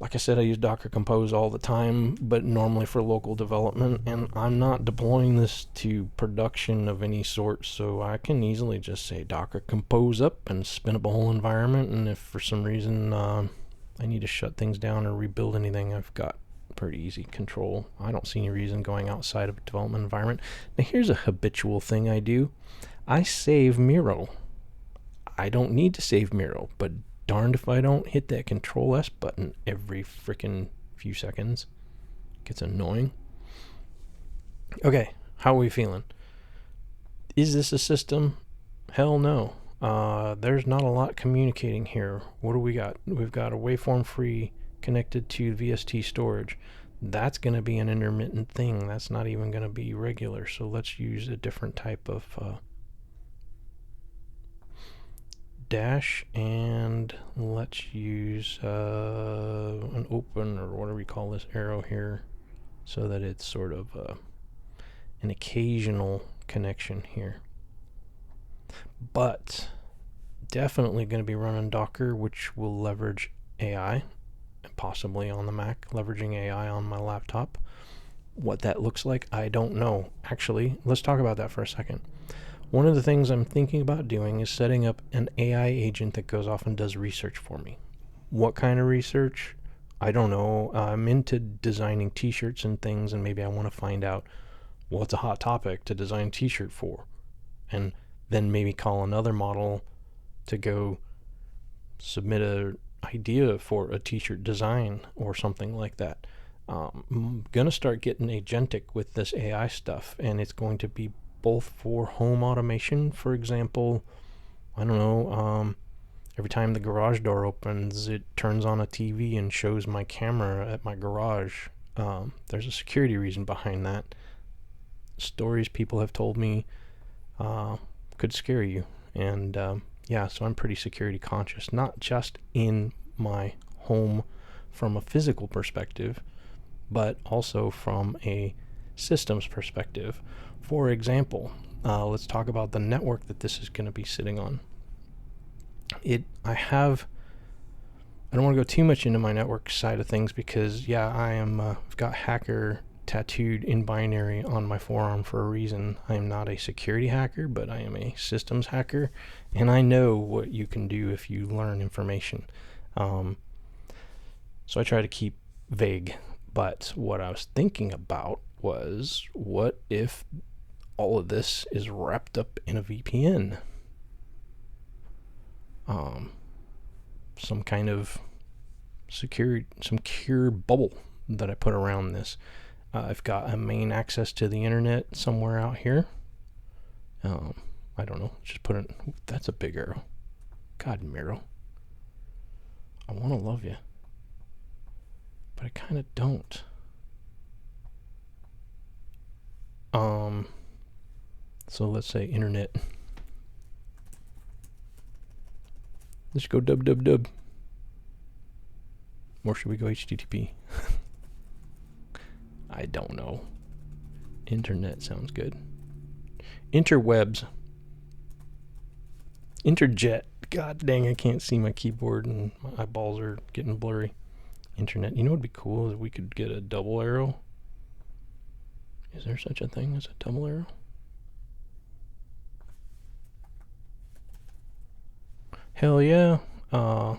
Like I said, I use Docker Compose all the time, but normally for local development, and I'm not deploying this to production of any sort, so I can easily just say Docker Compose up and spin up a whole environment, and if for some reason I need to shut things down or rebuild anything, I've got pretty easy control. I don't see any reason going outside of a development environment. Now here's a habitual thing I do. I save Miro. I don't need to save Miro, but darned if I don't hit that Control S button every freaking few seconds. It gets annoying. Okay, how are we feeling? Is this a system? Hell no. There's not a lot communicating here. What do we got? We've got a waveform free connected to VST storage. That's going to be an intermittent thing. That's not even going to be regular. So let's use a different type of dash, and let's use an open, or whatever we call this arrow here, so that it's sort of an occasional connection here. But definitely going to be running Docker, which will leverage AI, possibly on the Mac, leveraging AI on my laptop. What that looks like, I don't know. Actually, let's talk about that for a second. One of the things I'm thinking about doing is setting up an AI agent that goes off and does research for me. What kind of research? I don't know. I'm into designing t-shirts and things, and maybe I want to find out what's a hot topic to design a t-shirt for, and then maybe call another model to go submit an idea for a t-shirt design or something like that. I'm going to start getting agentic with this AI stuff, and it's going to be both for home automation. For example, I don't know, every time the garage door opens, it turns on a TV and shows my camera at my garage. There's a security reason behind that. Stories people have told me could scare you. And yeah, so I'm pretty security conscious, not just in my home from a physical perspective, but also from a systems perspective. For example, let's talk about the network that this is going to be sitting on. I don't want to go too much into my network side of things because, yeah, I've got hacker tattooed in binary on my forearm for a reason. I am not a security hacker, but I am a systems hacker, and I know what you can do if you learn information. So I try to keep vague, but what I was thinking about was, what if all of this is wrapped up in a VPN? Some kind of secure bubble that I put around this. I've got a main access to the internet somewhere out here. I don't know. Just put it. That's a big arrow. God, Miro. I want to love you, but I kind of don't. So let's say internet. Let's go www. Or should we go HTTP? I don't know. Internet sounds good. Interwebs. Interjet. God dang, I can't see my keyboard and my eyeballs are getting blurry. Internet. You know what would be cool is we could get a double arrow. Is there such a thing as a double arrow? Hell yeah. Boom,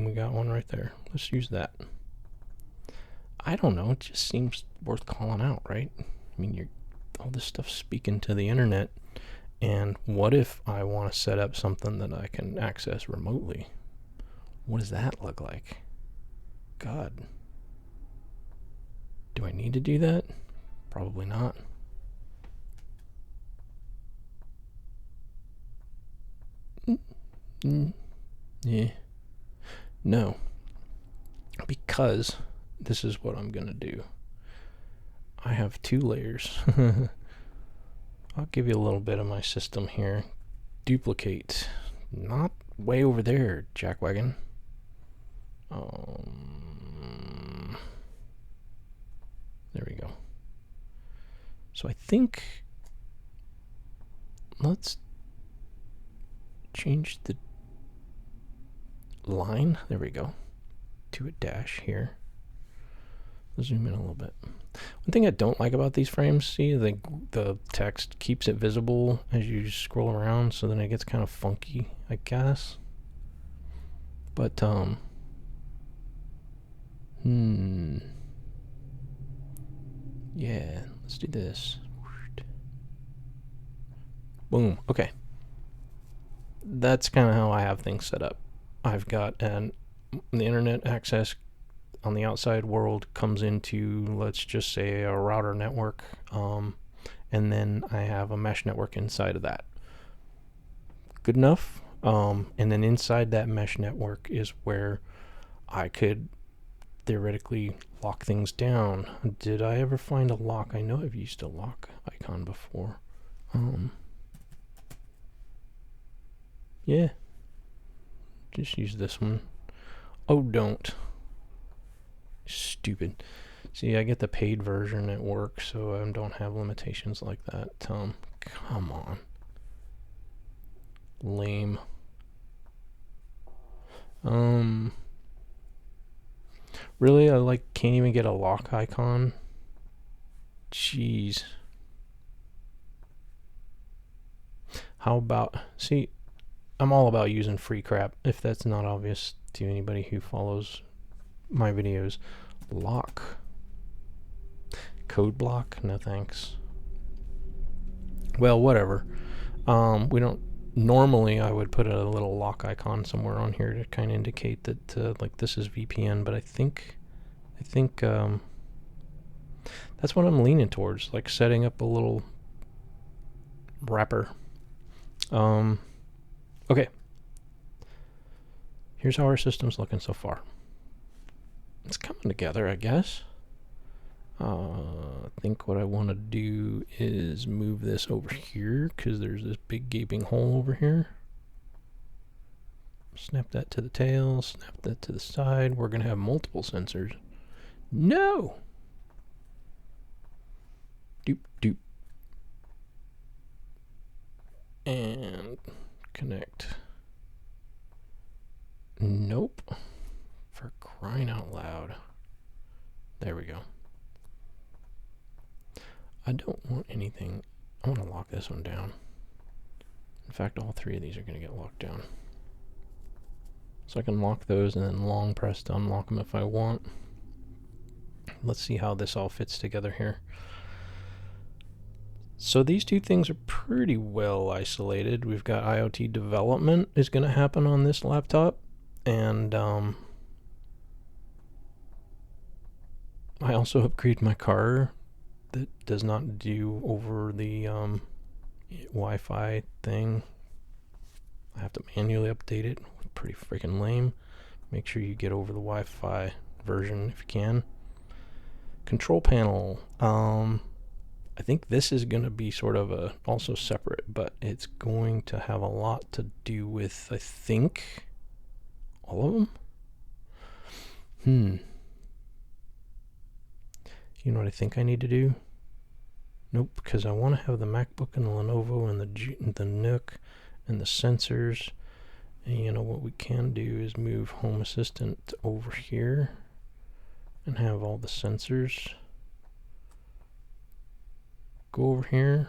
we got one right there. Let's use that. I don't know, it just seems worth calling out, right? I mean, all this stuff speaking to the internet, and what if I want to set up something that I can access remotely? What does that look like? God. Do I need to do that? Probably not. Yeah. No. Because this is what I'm going to do. I have two layers. I'll give you a little bit of my system here. Duplicate. Not way over there, jackwagon. There we go. So I think let's change the line. There we go. to a dash here. Zoom in a little bit. One thing I don't like about these frames, see, the text keeps it visible as you scroll around, so then it gets kind of funky, I guess. But, yeah, let's do this. Boom, okay. That's kind of how I have things set up. I've got the internet access on the outside world comes into, let's just say, a router network, and then I have a mesh network inside of that. Good enough. And then inside that mesh network is where I could theoretically lock things down. Did I ever find a lock? I know I've used a lock icon before. Yeah. Just use this one. Oh, don't. Stupid. See, I get the paid version at work, so I don't have limitations like that. Come on. Lame. Really, I can't even get a lock icon. Jeez. How about, see, I'm all about using free crap, if that's not obvious to anybody who follows my videos. Lock. Code block? No thanks. Well, whatever. We don't, normally I would put a little lock icon somewhere on here to kind of indicate that like this is VPN, but I think that's what I'm leaning towards, like setting up a little wrapper. Okay. Here's how our system's looking so far. It's coming together, I guess. I think what I want to do is move this over here because there's this big gaping hole over here. Snap that to the tail, snap that to the side. We're going to have multiple sensors. No! Doop, doop. And connect. Nope. For crying out loud. There we go. I don't want anything. I want to lock this one down. In fact, all three of these are going to get locked down. So I can lock those and then long press to unlock them if I want. Let's see how this all fits together here. So these two things are pretty well isolated. We've got IoT development is going to happen on this laptop, and I also upgraded my car that does not do over the Wi-Fi thing. I have to manually update it. Pretty freaking lame. Make sure you get over the Wi-Fi version if you can. Control panel. I think this is going to be sort of also separate, but it's going to have a lot to do with, I think, all of them. You know what I think I need to do? Nope, because I want to have the MacBook and the Lenovo and the Nook and the sensors. And you know what we can do is move Home Assistant over here and have all the sensors. Go over here.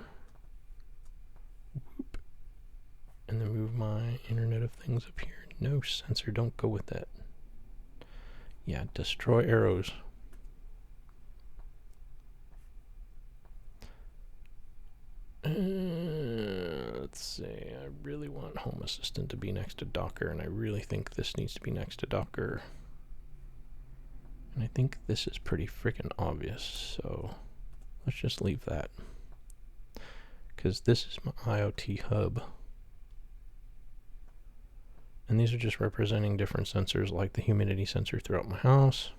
Whoop, and then move my Internet of Things up here. No sensor, don't go with that. Yeah, destroy arrows. Let's see, I really want Home Assistant to be next to Docker, and I really think this needs to be next to Docker. And I think this is pretty freaking obvious, so let's just leave that. Because this is my IoT hub. And these are just representing different sensors, like the humidity sensor throughout my house.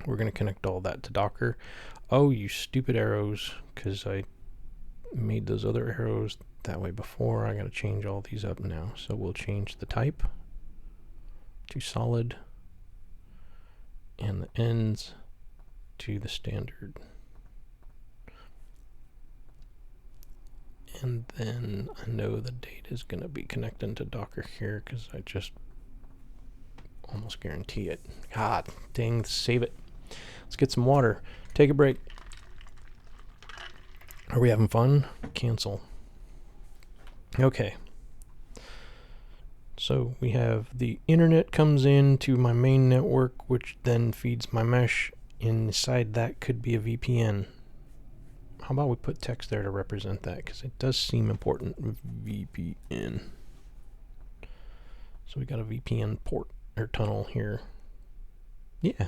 We're going to connect all that to Docker. Oh, you stupid arrows, because I made those other arrows that way before. I got to change all these up now. So we'll change the type to solid and the ends to the standard. And then I know the data is going to be connecting to Docker here because I just, all almost guarantee it. God dang, save it. Let's get some water. Take a break. Are we having fun? Cancel. Okay. So we have the internet comes in to my main network, which then feeds my mesh. Inside that could be a VPN. How about we put text there to represent that, because it does seem important. VPN. So we got a VPN port or tunnel here. Yeah,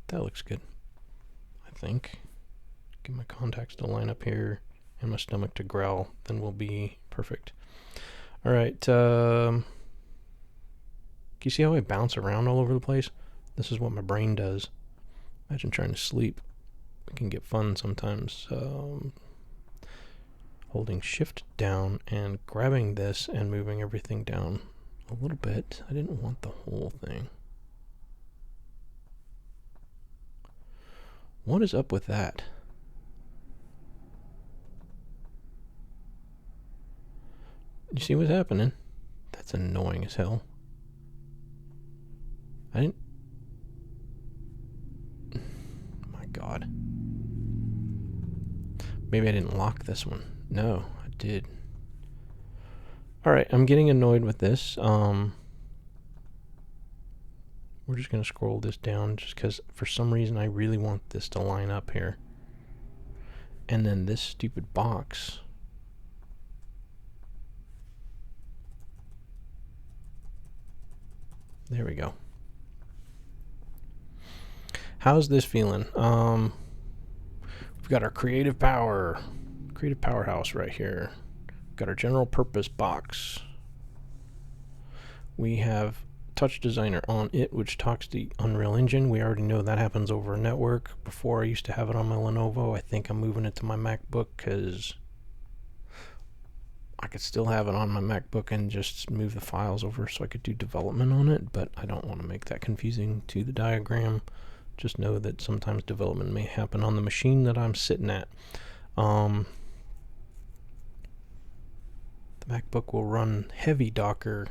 that looks good. I think. Get my contacts to line up here and my stomach to growl. Then we'll be perfect. All right. Can you see how I bounce around all over the place? This is what my brain does. Imagine trying to sleep. It can get fun sometimes. Holding shift down and grabbing this and moving everything down a little bit. I didn't want the whole thing. What is up with that? You see what's happening? That's annoying as hell. I didn't... My God. Maybe I didn't lock this one. No, I did. Alright, I'm getting annoyed with this. We're just going to scroll this down just because for some reason I really want this to line up here. And then this stupid box. There we go. How's this feeling? We've got our creative powerhouse right here. We've got our general purpose box. We have Touch Designer on it, which talks to the Unreal Engine. We already know that happens over a network. Before I used to have it on my Lenovo. I think I'm moving it to my MacBook because I could still have it on my MacBook and just move the files over so I could do development on it, but I don't want to make that confusing to the diagram. Just know that sometimes development may happen on the machine that I'm sitting at. The MacBook will run heavy Docker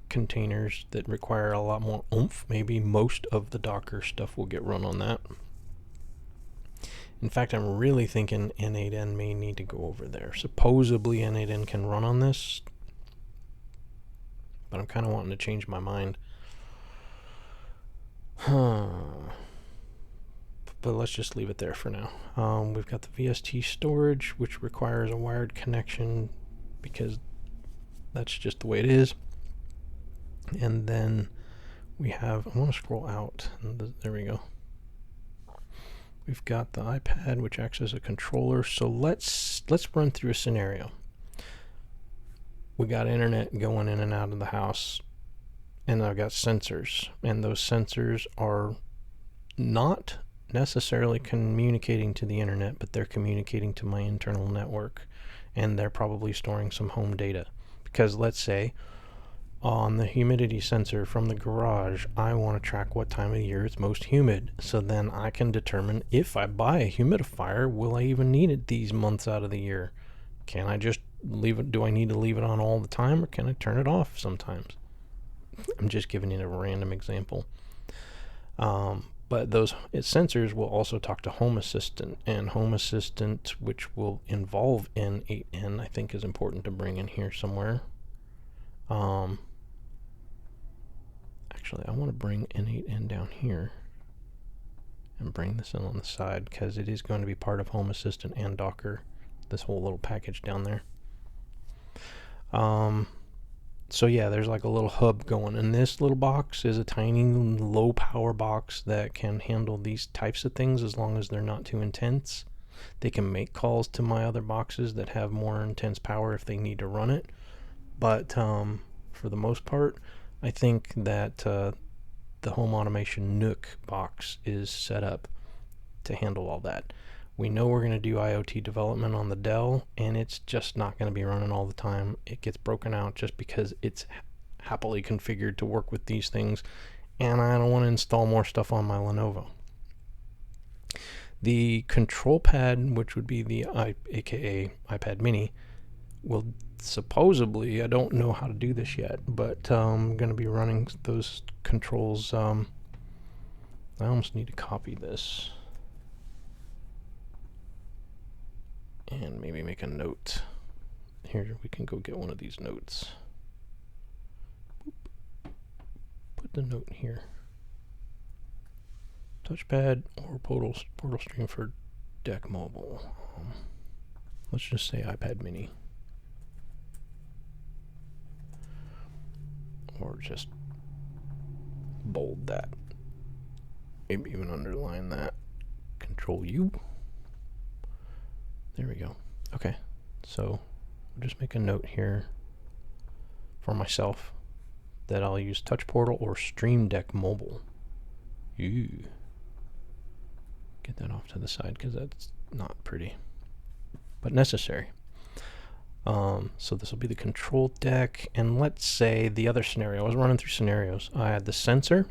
containers that require a lot more oomph. Maybe most of the Docker stuff will get run on that. In fact, I'm really thinking N8N may need to go over there. Supposedly N8N can run on this, but I'm kind of wanting to change my mind. But let's just leave it there for now. We've got the VST storage, which requires a wired connection because that's just the way it is. And then we have, I want to scroll out, and there we go. We've got the iPad, which acts as a controller. So let's run through a scenario. We got internet going in and out of the house, and I've got sensors, and those sensors are not necessarily communicating to the internet, but they're communicating to my internal network, and they're probably storing some home data. Because let's say on the humidity sensor from the garage, I want to track what time of year it's most humid, so then I can determine if I buy a humidifier, will I even need it these months out of the year? Can I just leave it? Do I need to leave it on all the time, or can I turn it off sometimes? I'm just giving you a random example. But those sensors will also talk to Home Assistant, and Home Assistant, which will involve N8N, I think is important to bring in here somewhere. Actually, I want to bring N8N down here and bring this in on the side because it is going to be part of Home Assistant and Docker, this whole little package down there. So yeah, there's like a little hub going, and this little box is a tiny low power box that can handle these types of things as long as they're not too intense. They can make calls to my other boxes that have more intense power if they need to run it, but for the most part, I think that the home automation Nook box is set up to handle all that. We know we're going to do IoT development on the Dell, and it's just not going to be running all the time. It gets broken out just because it's happily configured to work with these things, and I don't want to install more stuff on my Lenovo. The control pad, which would be the aka iPad mini, Well, supposedly, I don't know how to do this yet, but I'm going to be running those controls. I almost need to copy this and maybe make a note. Here, we can go get one of these notes. Put the note here. Touchpad or portal stream for deck mobile. Let's just say iPad mini. Or just bold that. Maybe even underline that. Control U. There we go. Okay, so I'll just make a note here for myself that I'll use Touch Portal or Stream Deck Mobile. Ooh. Get that off to the side because that's not pretty, but necessary. So this will be the control deck, and let's say the other scenario. I was running through scenarios. I had the sensor,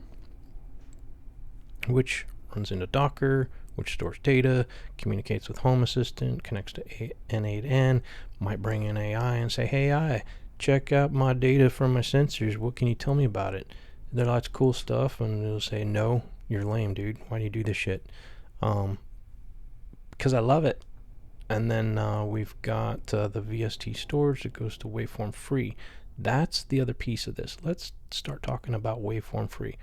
which runs into Docker, which stores data, communicates with Home Assistant, connects to N8N, might bring in AI and say, hey, AI, check out my data from my sensors. What can you tell me about it? There are lots of cool stuff, and it'll say, no, you're lame, dude. Why do you do this shit? Because I love it. And then we've got the VST storage that goes to waveform free. That's the other piece of this. Let's start talking about waveform free.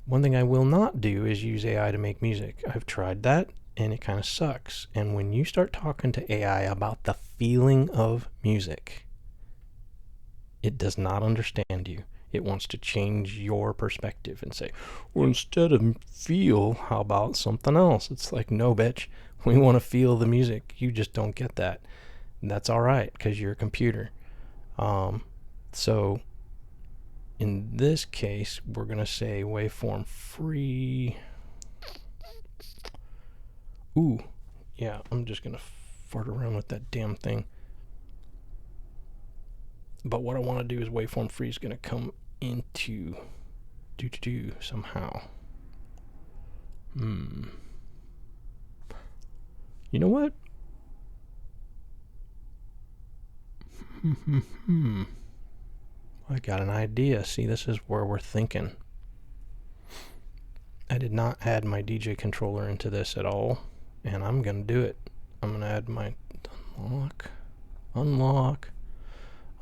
One thing I will not do is use AI to make music. I've tried that, and it kind of sucks. And when you start talking to AI about the feeling of music, it does not understand you. It wants to change your perspective and say, well, instead of feel, how about something else? It's like, no, bitch. We want to feel the music. You just don't get that. And that's all right because you're a computer. So in this case, we're going to say waveform free. Ooh, yeah, I'm just going to fart around with that damn thing. But what I want to do is waveform free is going to come into do somehow. You know what? I got an idea. See, this is where we're thinking. I did not add my DJ controller into this at all, and I'm going to do it. I'm going to add my unlock. I'm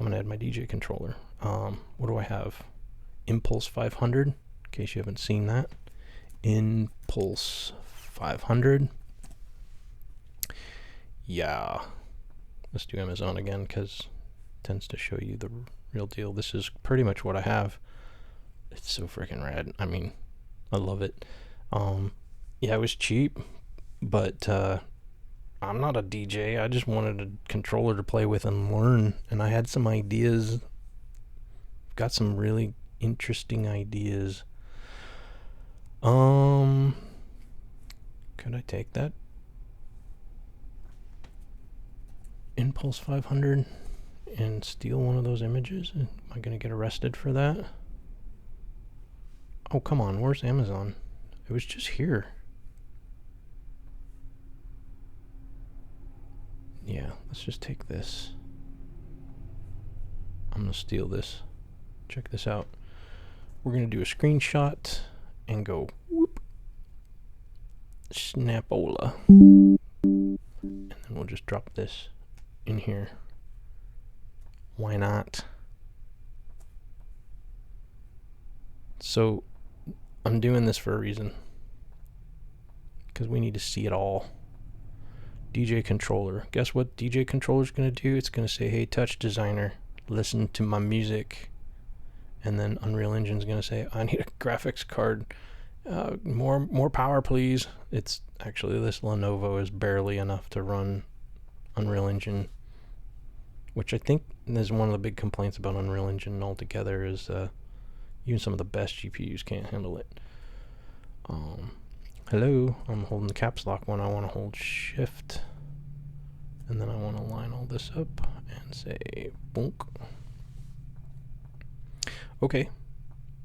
going to add my DJ controller. What do I have? Impulse 500, in case you haven't seen that. Impulse 500. Yeah. Let's do Amazon again because it tends to show you the real deal. This is pretty much what I have. It's so freaking rad. I mean, I love it. Yeah, it was cheap, but I'm not a DJ. I just wanted a controller to play with and learn, and I had some ideas. Got some really interesting ideas. Could I take that Impulse 500 and steal one of those images? Am I going to get arrested for that? Oh, come on. Where's Amazon? It was just here. Yeah, let's just take this. I'm going to steal this. Check this out. We're going to do a screenshot and go whoop. Snapola. And then we'll just drop this in here. Why not? So I'm doing this for a reason. Because we need to see it all. DJ controller. Guess what DJ controller is going to do? It's going to say, hey, touch designer, listen to my music. And then Unreal Engine is going to say, I need a graphics card. More power, please. It's actually, this Lenovo is barely enough to run Unreal Engine, which I think is one of the big complaints about Unreal Engine altogether is even some of the best GPUs can't handle it. Hello, I'm holding the caps lock when I want to hold shift. And then I want to line all this up and say, bonk. Okay,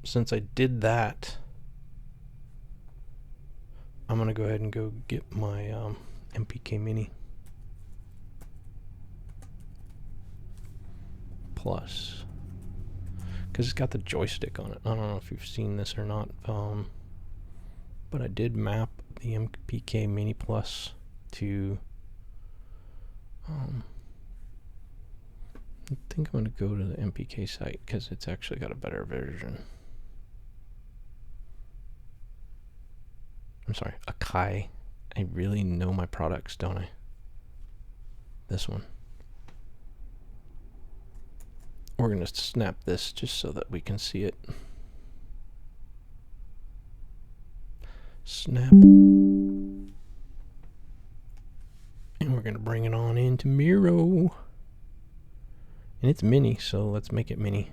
since I did that, I'm going to go ahead and go get my MPK Mini. Plus. Because it's got the joystick on it. I don't know if you've seen this or not. But I did map the MPK Mini Plus to... I think I'm going to go to the MPK site because it's actually got a better version. I'm sorry, Akai. I really know my products, don't I? This one. We're going to snap this just so that we can see it. Snap. And we're going to bring it on into Miro. And it's mini, so let's make it mini.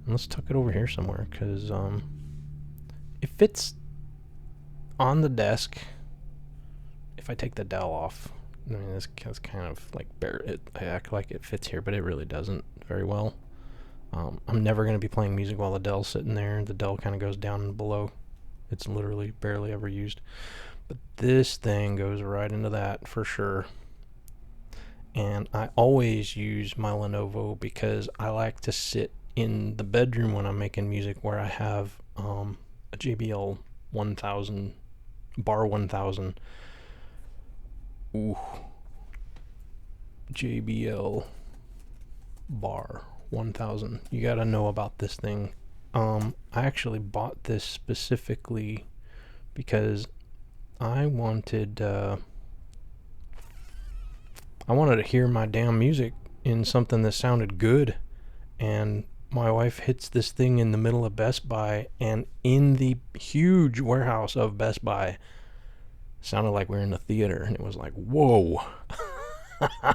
And let's tuck it over here somewhere, because it fits on the desk. If I take the Dell off, I mean, this is kind of like I act like it fits here, but it really doesn't very well. I'm never going to be playing music while the Dell's sitting there. The Dell kind of goes down and below. It's literally barely ever used. But this thing goes right into that for sure. And I always use my Lenovo because I like to sit in the bedroom when I'm making music where I have a JBL 1000, bar 1000. Ooh. JBL bar 1000. You gotta know about this thing. I actually bought this specifically because I wanted to hear my damn music in something that sounded good, and my wife hits this thing in the middle of Best Buy, and in the huge warehouse of Best Buy, sounded like we were in the theater, and it was like, whoa.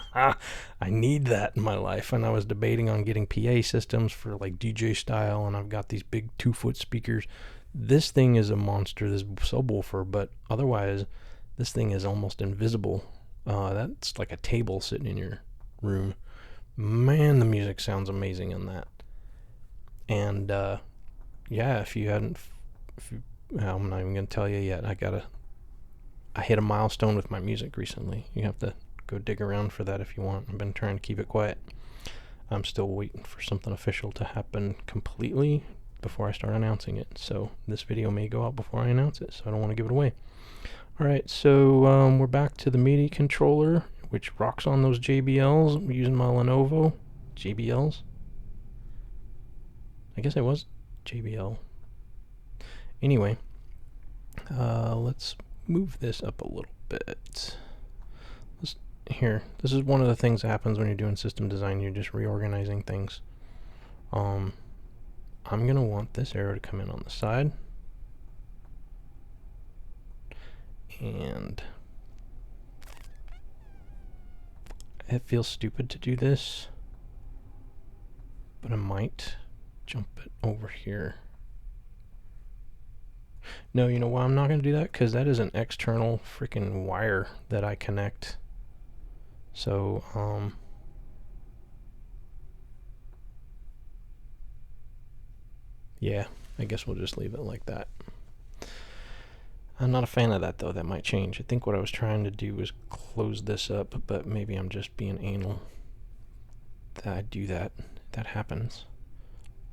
I need that in my life. And I was debating on getting PA systems for like DJ style, and I've got these big 2-foot speakers. This thing is a monster, this subwoofer, but otherwise this thing is almost invisible. That's like a table sitting in your room. Man, the music sounds amazing on that. And yeah, I'm not even gonna tell you yet. I hit a milestone with my music recently. You have to go dig around for that if you want. I've been trying to keep it quiet. I'm still waiting for something official to happen completely before I start announcing it. So this video may go out before I announce it, so I don't want to give it away. Alright, so we're back to the MIDI controller, which rocks on those JBLs. I'm using my Lenovo JBLs. I guess it was JBL. Anyway, let's move this up a little bit. This is one of the things that happens when you're doing system design. You're just reorganizing things. I'm going to want this arrow to come in on the side. And it feels stupid to do this, but I might jump it over here. No, you know why I'm not going to do that? Because that is an external freaking wire that I connect. So, yeah, I guess we'll just leave it like that. I'm not a fan of that, though. That might change. I think what I was trying to do was close this up, but maybe I'm just being anal that I do that. That happens.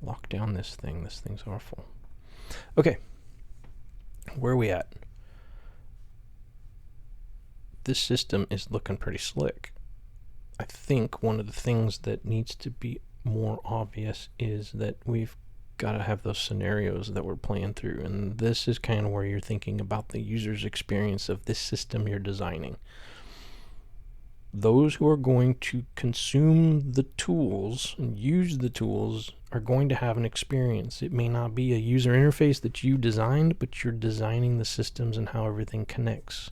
Lock down this thing. This thing's awful. Okay. Where are we at? This system is looking pretty slick. I think one of the things that needs to be more obvious is that we've got to have those scenarios that we're playing through, and this is kind of where you're thinking about the user's experience of this system you're designing. Those who are going to consume the tools and use the tools are going to have an experience. It may not be a user interface that you designed, but you're designing the systems and how everything connects.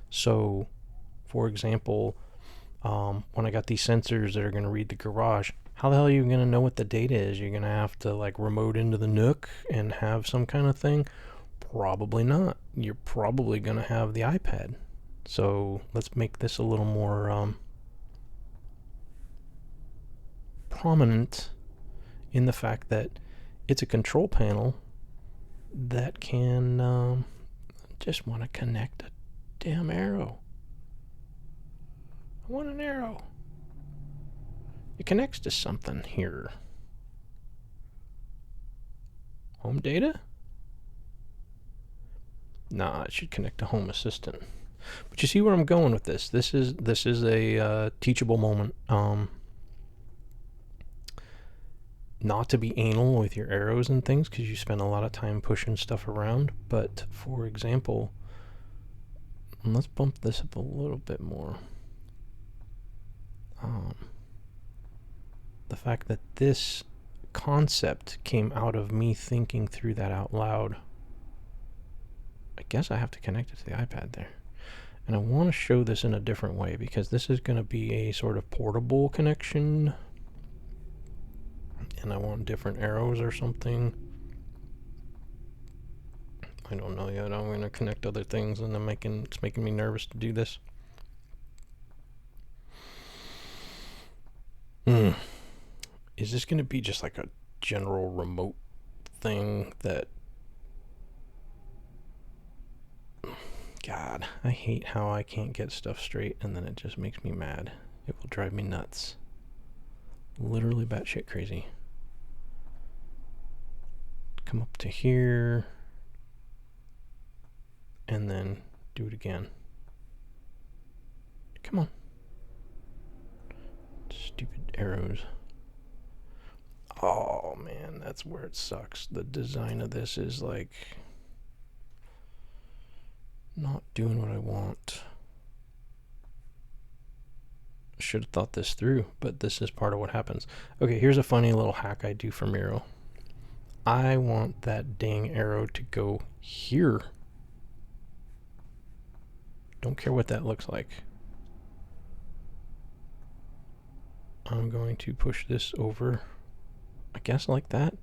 So, for example, when I got these sensors that are going to read the garage, how the hell are you going to know what the data is? You're going to have to like remote into the Nook and have some kind of thing? Probably not. You're probably going to have the iPad. So let's make this a little more prominent in the fact that it's a control panel that can just want to connect a damn arrow. I want an arrow. It connects to something here. Home data? Nah, it should connect to Home Assistant. But you see where I'm going with this. This is a teachable moment. Not to be anal with your arrows and things, because you spend a lot of time pushing stuff around. But for example, let's bump this up a little bit more. The fact that this concept came out of me thinking through that out loud. I guess I have to connect it to the iPad there. And I want to show this in a different way, because this is going to be a sort of portable connection. And I want different arrows or something. I don't know yet. I'm going to connect other things, and it's making me nervous to do this. Is this going to be just like a general remote thing that... God, I hate how I can't get stuff straight, and then it just makes me mad. It will drive me nuts. Literally batshit crazy. Come up to here, and then do it again. Come on. Stupid arrows. Oh man, that's where it sucks. The design of this is like not doing what I want. Should have thought this through, but this is part of what happens. Okay, here's a funny little hack I do for Miro. I want that dang arrow to go here. Don't care what that looks like. I'm going to push this over, I guess like that.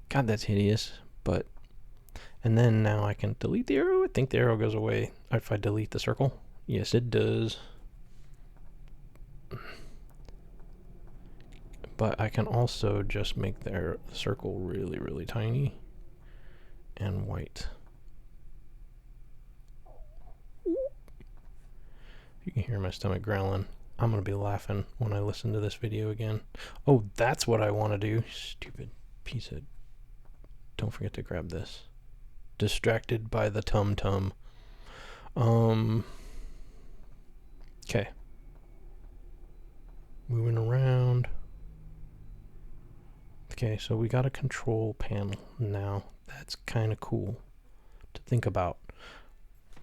God, that's hideous, but... And then now I can delete the arrow. I think the arrow goes away if I delete the circle. Yes, it does. But I can also just make the circle really, really tiny and white. You can hear my stomach growling. I'm going to be laughing when I listen to this video again. Oh, that's what I want to do. Stupid piece of... Don't forget to grab this. Distracted by the tum-tum. Okay. Moving around. Okay, so we got a control panel now. That's kind of cool to think about.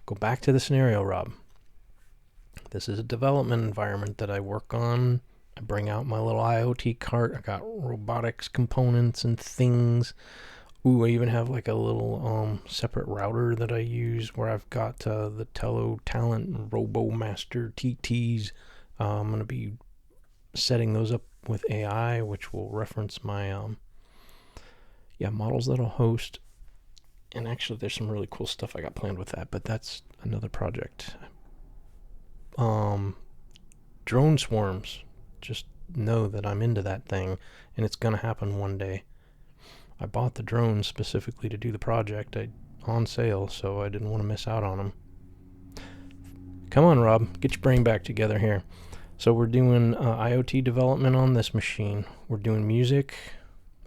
Go back to the scenario, Rob. This is a development environment that I work on. I bring out my little IoT cart. I got robotics components and things. Ooh, I even have like a little separate router that I use where I've got the Tello Talent RoboMaster TTs. I'm going to be setting those up with AI, which will reference my models that I'll host. And actually, there's some really cool stuff I got planned with that, but that's another project. Drone swarms. Just know that I'm into that thing, and it's going to happen one day. I bought the drones specifically to do the project on sale, so I didn't want to miss out on them. Come on, Rob. Get your brain back together here. So we're doing IoT development on this machine. We're doing music.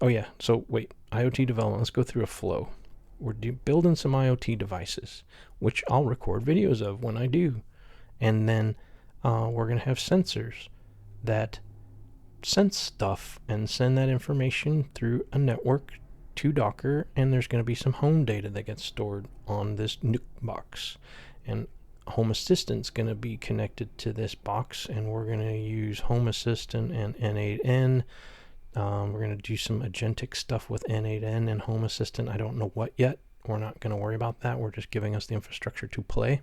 Oh, yeah. So, wait. IoT development. Let's go through a flow. We're building some IoT devices, which I'll record videos of when I do. And then we're going to have sensors that sense stuff and send that information through a network to Docker, and there's going to be some home data that gets stored on this Nuke box. And Home Assistant's going to be connected to this box, and we're going to use Home Assistant and N8N. We're going to do some agentic stuff with N8N and Home Assistant. I don't know what yet. We're not going to worry about that. We're just giving us the infrastructure to play.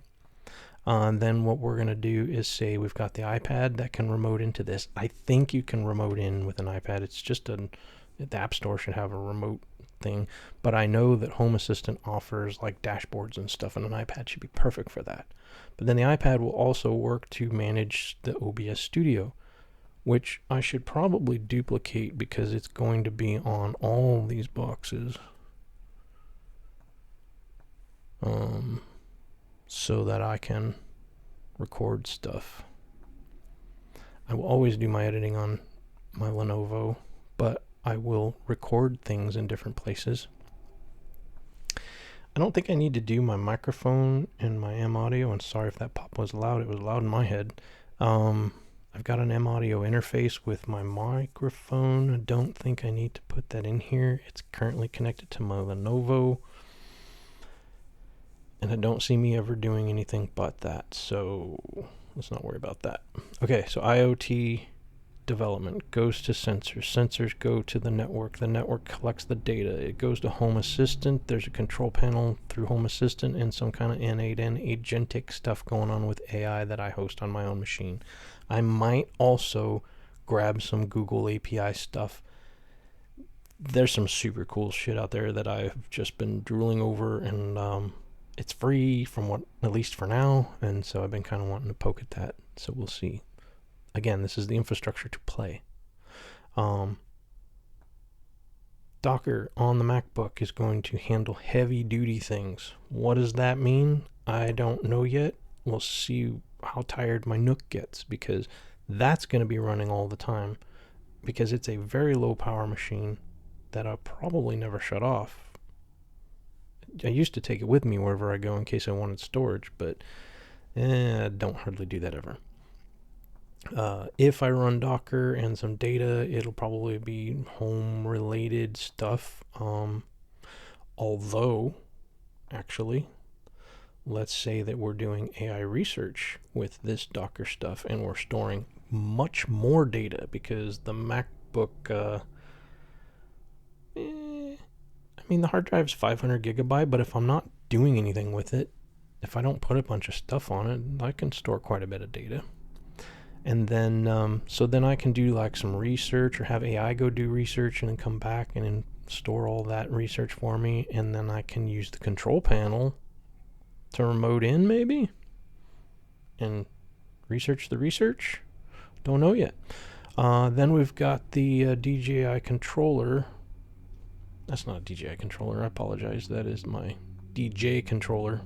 And then what we're going to do is say we've got the iPad that can remote into this. I think you can remote in with an iPad. It's just the App Store should have a remote thing. But I know that Home Assistant offers like dashboards and stuff, and an iPad should be perfect for that. But then the iPad will also work to manage the OBS Studio, which I should probably duplicate because it's going to be on all these boxes. So that I can record stuff. I will always do my editing on my Lenovo, but I will record things in different places. I don't think I need to do my microphone and my M audio. And sorry if that pop was loud. It was loud in my head. I've got an M audio interface with my microphone. I don't think I need to put that in here. It's currently connected to my Lenovo. And I don't see me ever doing anything but that. So let's not worry about that. Okay, so IoT development goes to sensors. Sensors go to the network. The network collects the data. It goes to Home Assistant. There's a control panel through Home Assistant and some kind of N8N agentic stuff going on with AI that I host on my own machine. I might also grab some Google API stuff. There's some super cool shit out there that I've just been drooling over, and it's free from what, at least for now, and so I've been kind of wanting to poke at that. So we'll see. Again, this is the infrastructure to play. Docker on the MacBook is going to handle heavy duty things. What does that mean? I don't know yet. We'll see how tired my Nook gets, because that's going to be running all the time, because it's a very low power machine that I'll probably never shut off. I used to take it with me wherever I go in case I wanted storage, but I don't hardly do that ever. If I run Docker and some data, it'll probably be home related stuff. Although, actually, let's say that we're doing AI research with this Docker stuff and we're storing much more data, because the MacBook, the hard drive's 500 gigabyte, but if I'm not doing anything with it, if I don't put a bunch of stuff on it, I can store quite a bit of data. And then, so then I can do like some research, or have AI go do research and then come back and then store all that research for me. And then I can use the control panel to remote in maybe and research the research. Don't know yet. Then we've got the DJI controller. That's not a DJI controller. I apologize. That is my DJ controller.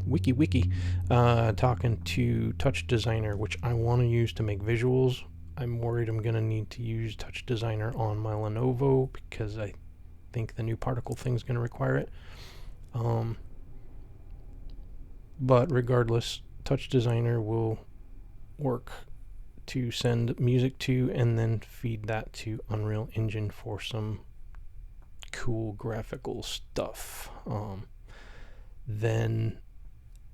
Wiki, talking to Touch Designer, which I want to use to make visuals. I'm worried I'm going to need to use Touch Designer on my Lenovo, because I think the new particle thing is going to require it. But regardless, Touch Designer will work to send music to and then feed that to Unreal Engine for some cool graphical stuff. Then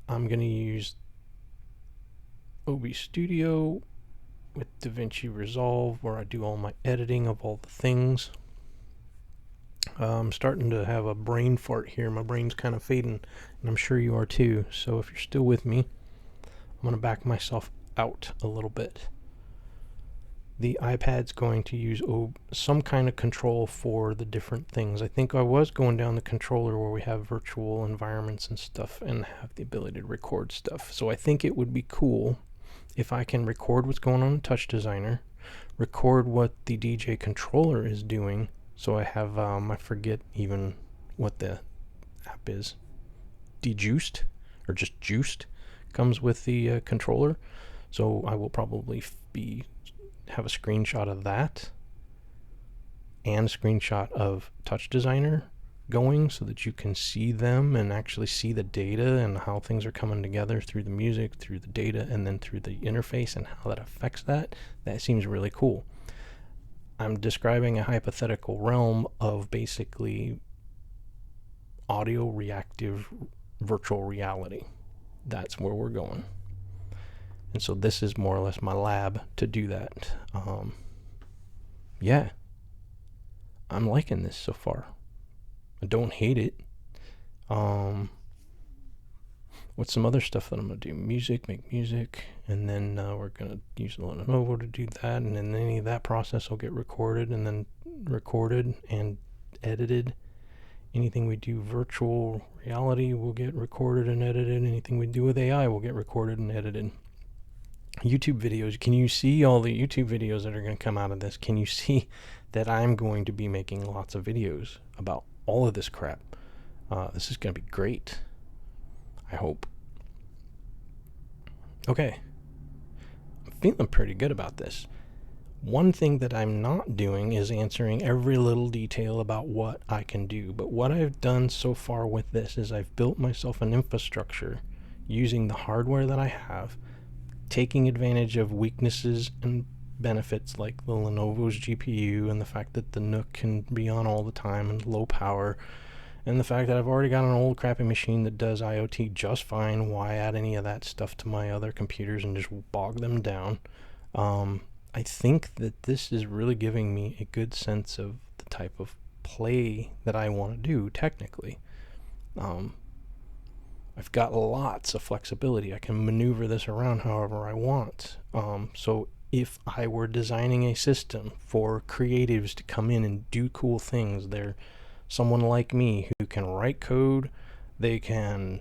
I'm going to use OBS Studio with DaVinci Resolve, where I do all my editing of all the things. I'm starting to have a brain fart here. My brain's kind of fading, and I'm sure you are too. So if you're still with me, I'm going to back myself out a little bit. The iPad's going to use some kind of control for the different things. I think I was going down the controller where we have virtual environments and stuff and have the ability to record stuff. So I think it would be cool if I can record what's going on in Touch Designer, record what the DJ controller is doing. So I have, I forget even what the app is. Dejuiced, or just Juiced, comes with the controller. So I will probably have a screenshot of that and a screenshot of Touch Designer going, so that you can see them and actually see the data and how things are coming together through the music, through the data, and then through the interface and how that affects that. That seems really cool. I'm describing a hypothetical realm of basically audio reactive virtual reality. That's where we're going. And so this is more or less my lab to do that. Yeah. I'm liking this so far. I don't hate it. What's some other stuff that I'm going to do? Make music. And then we're going to use Lenovo to do that. And then any of that process will get recorded and edited. Anything we do virtual reality will get recorded and edited. Anything we do with AI will get recorded and edited. YouTube videos. Can you see all the YouTube videos that are going to come out of this? Can you see that I'm going to be making lots of videos about all of this crap? This is going to be great. I hope. Okay. I'm feeling pretty good about this. One thing that I'm not doing is answering every little detail about what I can do. But what I've done so far with this is I've built myself an infrastructure using the hardware that I have, taking advantage of weaknesses and benefits like the Lenovo's GPU and the fact that the Nook can be on all the time and low power, and the fact that I've already got an old crappy machine that does IoT just fine. Why add any of that stuff to my other computers and just bog them down? I think that this is really giving me a good sense of the type of play that I want to do technically. I've got lots of flexibility. I can maneuver this around however I want. So if I were designing a system for creatives to come in and do cool things, they're someone like me who can write code, they can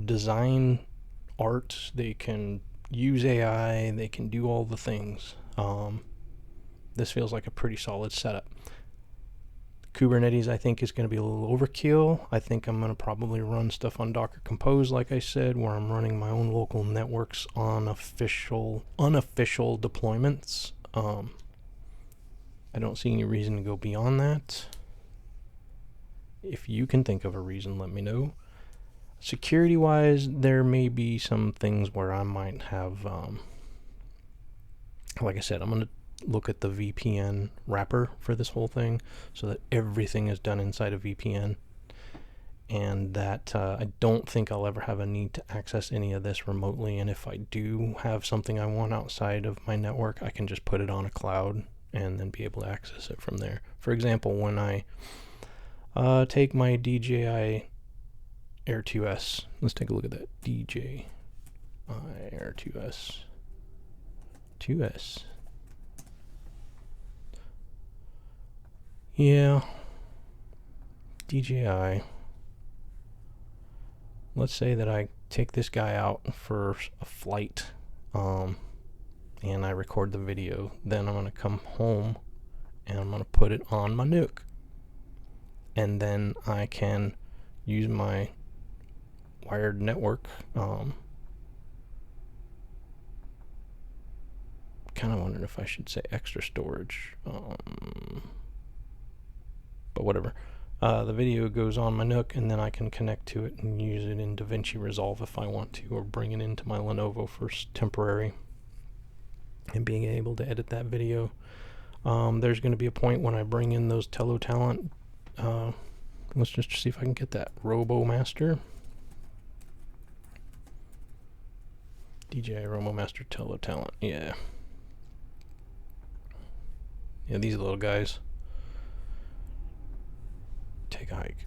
design art, they can use AI, they can do all the things. This feels like a pretty solid setup. Kubernetes, I think, is going to be a little overkill. I think I'm going to probably run stuff on Docker Compose, like I said, where I'm running my own local networks on unofficial deployments. I don't see any reason to go beyond that. If you can think of a reason, let me know. Security-wise, there may be some things where I might have, like I said, I'm going to look at the VPN wrapper for this whole thing so that everything is done inside a VPN, and that I don't think I'll ever have a need to access any of this remotely. And if I do have something I want outside of my network, I can just put it on a cloud and then be able to access it from there. For example, when I take my DJI Air 2S, let's take a look at that. DJI Air 2S. Yeah, DJI. Let's say that I take this guy out for a flight, and I record the video. Then I'm going to come home and I'm going to put it on my Nook. And then I can use my wired network. Kind of wondered if I should say extra storage. But whatever. The video goes on my Nook, and then I can connect to it and use it in DaVinci Resolve if I want to, or bring it into my Lenovo for temporary, and being able to edit that video. There's going to be a point when I bring in those Tello Talent. Let's just see if I can get that RoboMaster. DJI RoboMaster Tello Talent. Yeah, these little guys. Take a hike.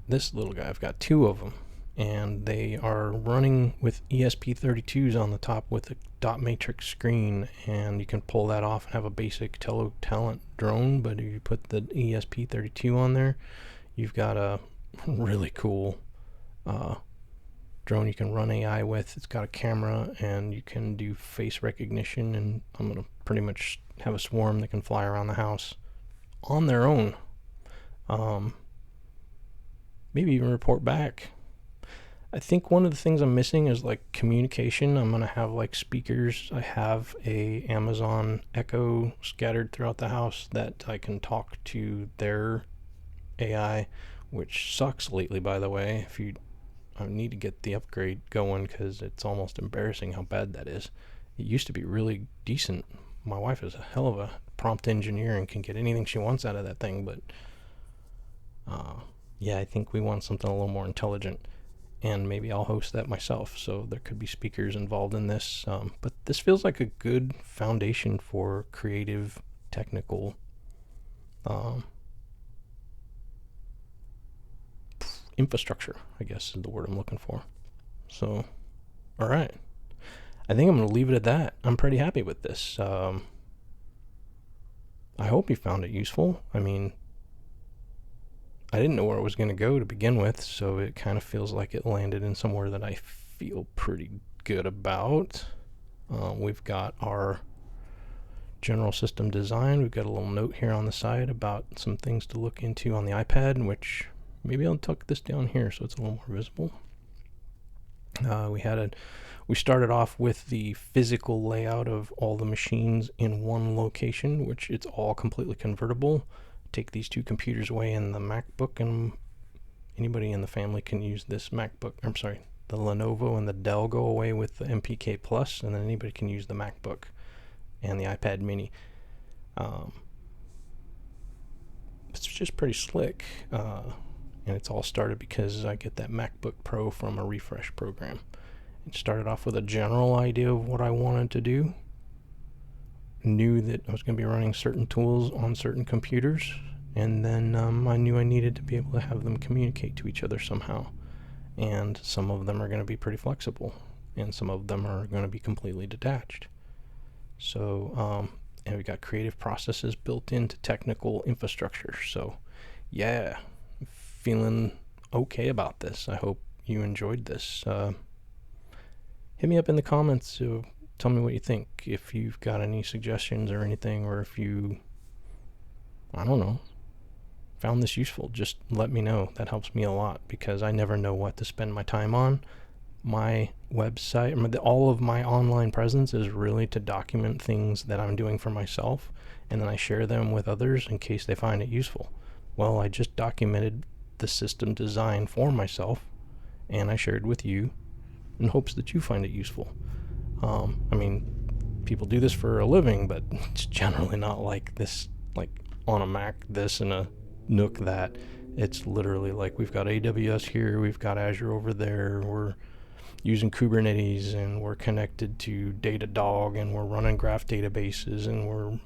This little guy, I've got two of them, and they are running with ESP32s on the top with a dot matrix screen, and you can pull that off and have a basic Tello Talent drone. But if you put the ESP32 on there, you've got a really cool drone you can run AI with. It's got a camera, and you can do face recognition, and I'm going to pretty much have a swarm that can fly around the house on their own. Maybe even report back. I think one of the things I'm missing is like communication. I'm gonna have like speakers. I have a Amazon Echo scattered throughout the house that I can talk to their AI, which sucks lately, by the way. I need to get the upgrade going because it's almost embarrassing how bad that is. It used to be really decent. My wife is a hell of a prompt engineer and can get anything she wants out of that thing, but yeah, I think we want something a little more intelligent, and maybe I'll host that myself, so there could be speakers involved in this. But this feels like a good foundation for creative, technical infrastructure, I guess is the word I'm looking for. So, all right. I think I'm going to leave it at that. I'm pretty happy with this. I hope you found it useful. I mean, I didn't know where it was going to go to begin with, so it kind of feels like it landed in somewhere that I feel pretty good about. We've got our general system design. We've got a little note here on the side about some things to look into on the iPad, which maybe I'll tuck this down here so it's a little more visible. We started off with the physical layout of all the machines in one location, which it's all completely convertible. Take these two computers away in the MacBook, and anybody in the family can use this MacBook. I'm sorry, the Lenovo and the Dell go away with the MPK Plus, and then anybody can use the MacBook and the iPad Mini. It's just pretty slick, and it's all started because I get that MacBook Pro from a refresh program. It started off with a general idea of what I wanted to do. Knew that I was going to be running certain tools on certain computers, and then I knew I needed to be able to have them communicate to each other somehow. And some of them are going to be pretty flexible, and some of them are going to be completely detached. So, and we got creative processes built into technical infrastructure. So, yeah, feeling okay about this. I hope you enjoyed this. Hit me up in the comments to tell me what you think. If you've got any suggestions or anything, or if you, I don't know, found this useful, just let me know. That helps me a lot because I never know what to spend my time on. My website, all of my online presence is really to document things that I'm doing for myself, and then I share them with others in case they find it useful. Well, I just documented the system design for myself, and I shared with you in hopes that you find it useful. I mean, people do this for a living, but it's generally not like this, like on a Mac, this and a Nook that. It's literally like we've got AWS here, we've got Azure over there, we're using Kubernetes, and we're connected to Datadog, and we're running graph databases, and we're,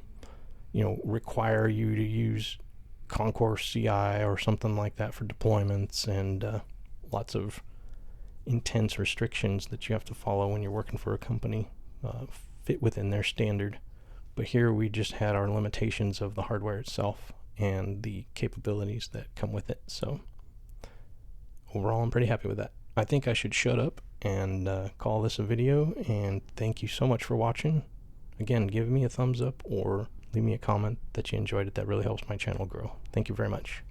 require you to use Concourse CI or something like that for deployments, and lots of intense restrictions that you have to follow when you're working for a company, fit within their standard. But here we just had our limitations of the hardware itself and the capabilities that come with it. So overall, I'm pretty happy with that. I think I should shut up and call this a video, and thank you so much for watching. Again, give me a thumbs up or leave me a comment that you enjoyed it. That really helps my channel grow. Thank you very much.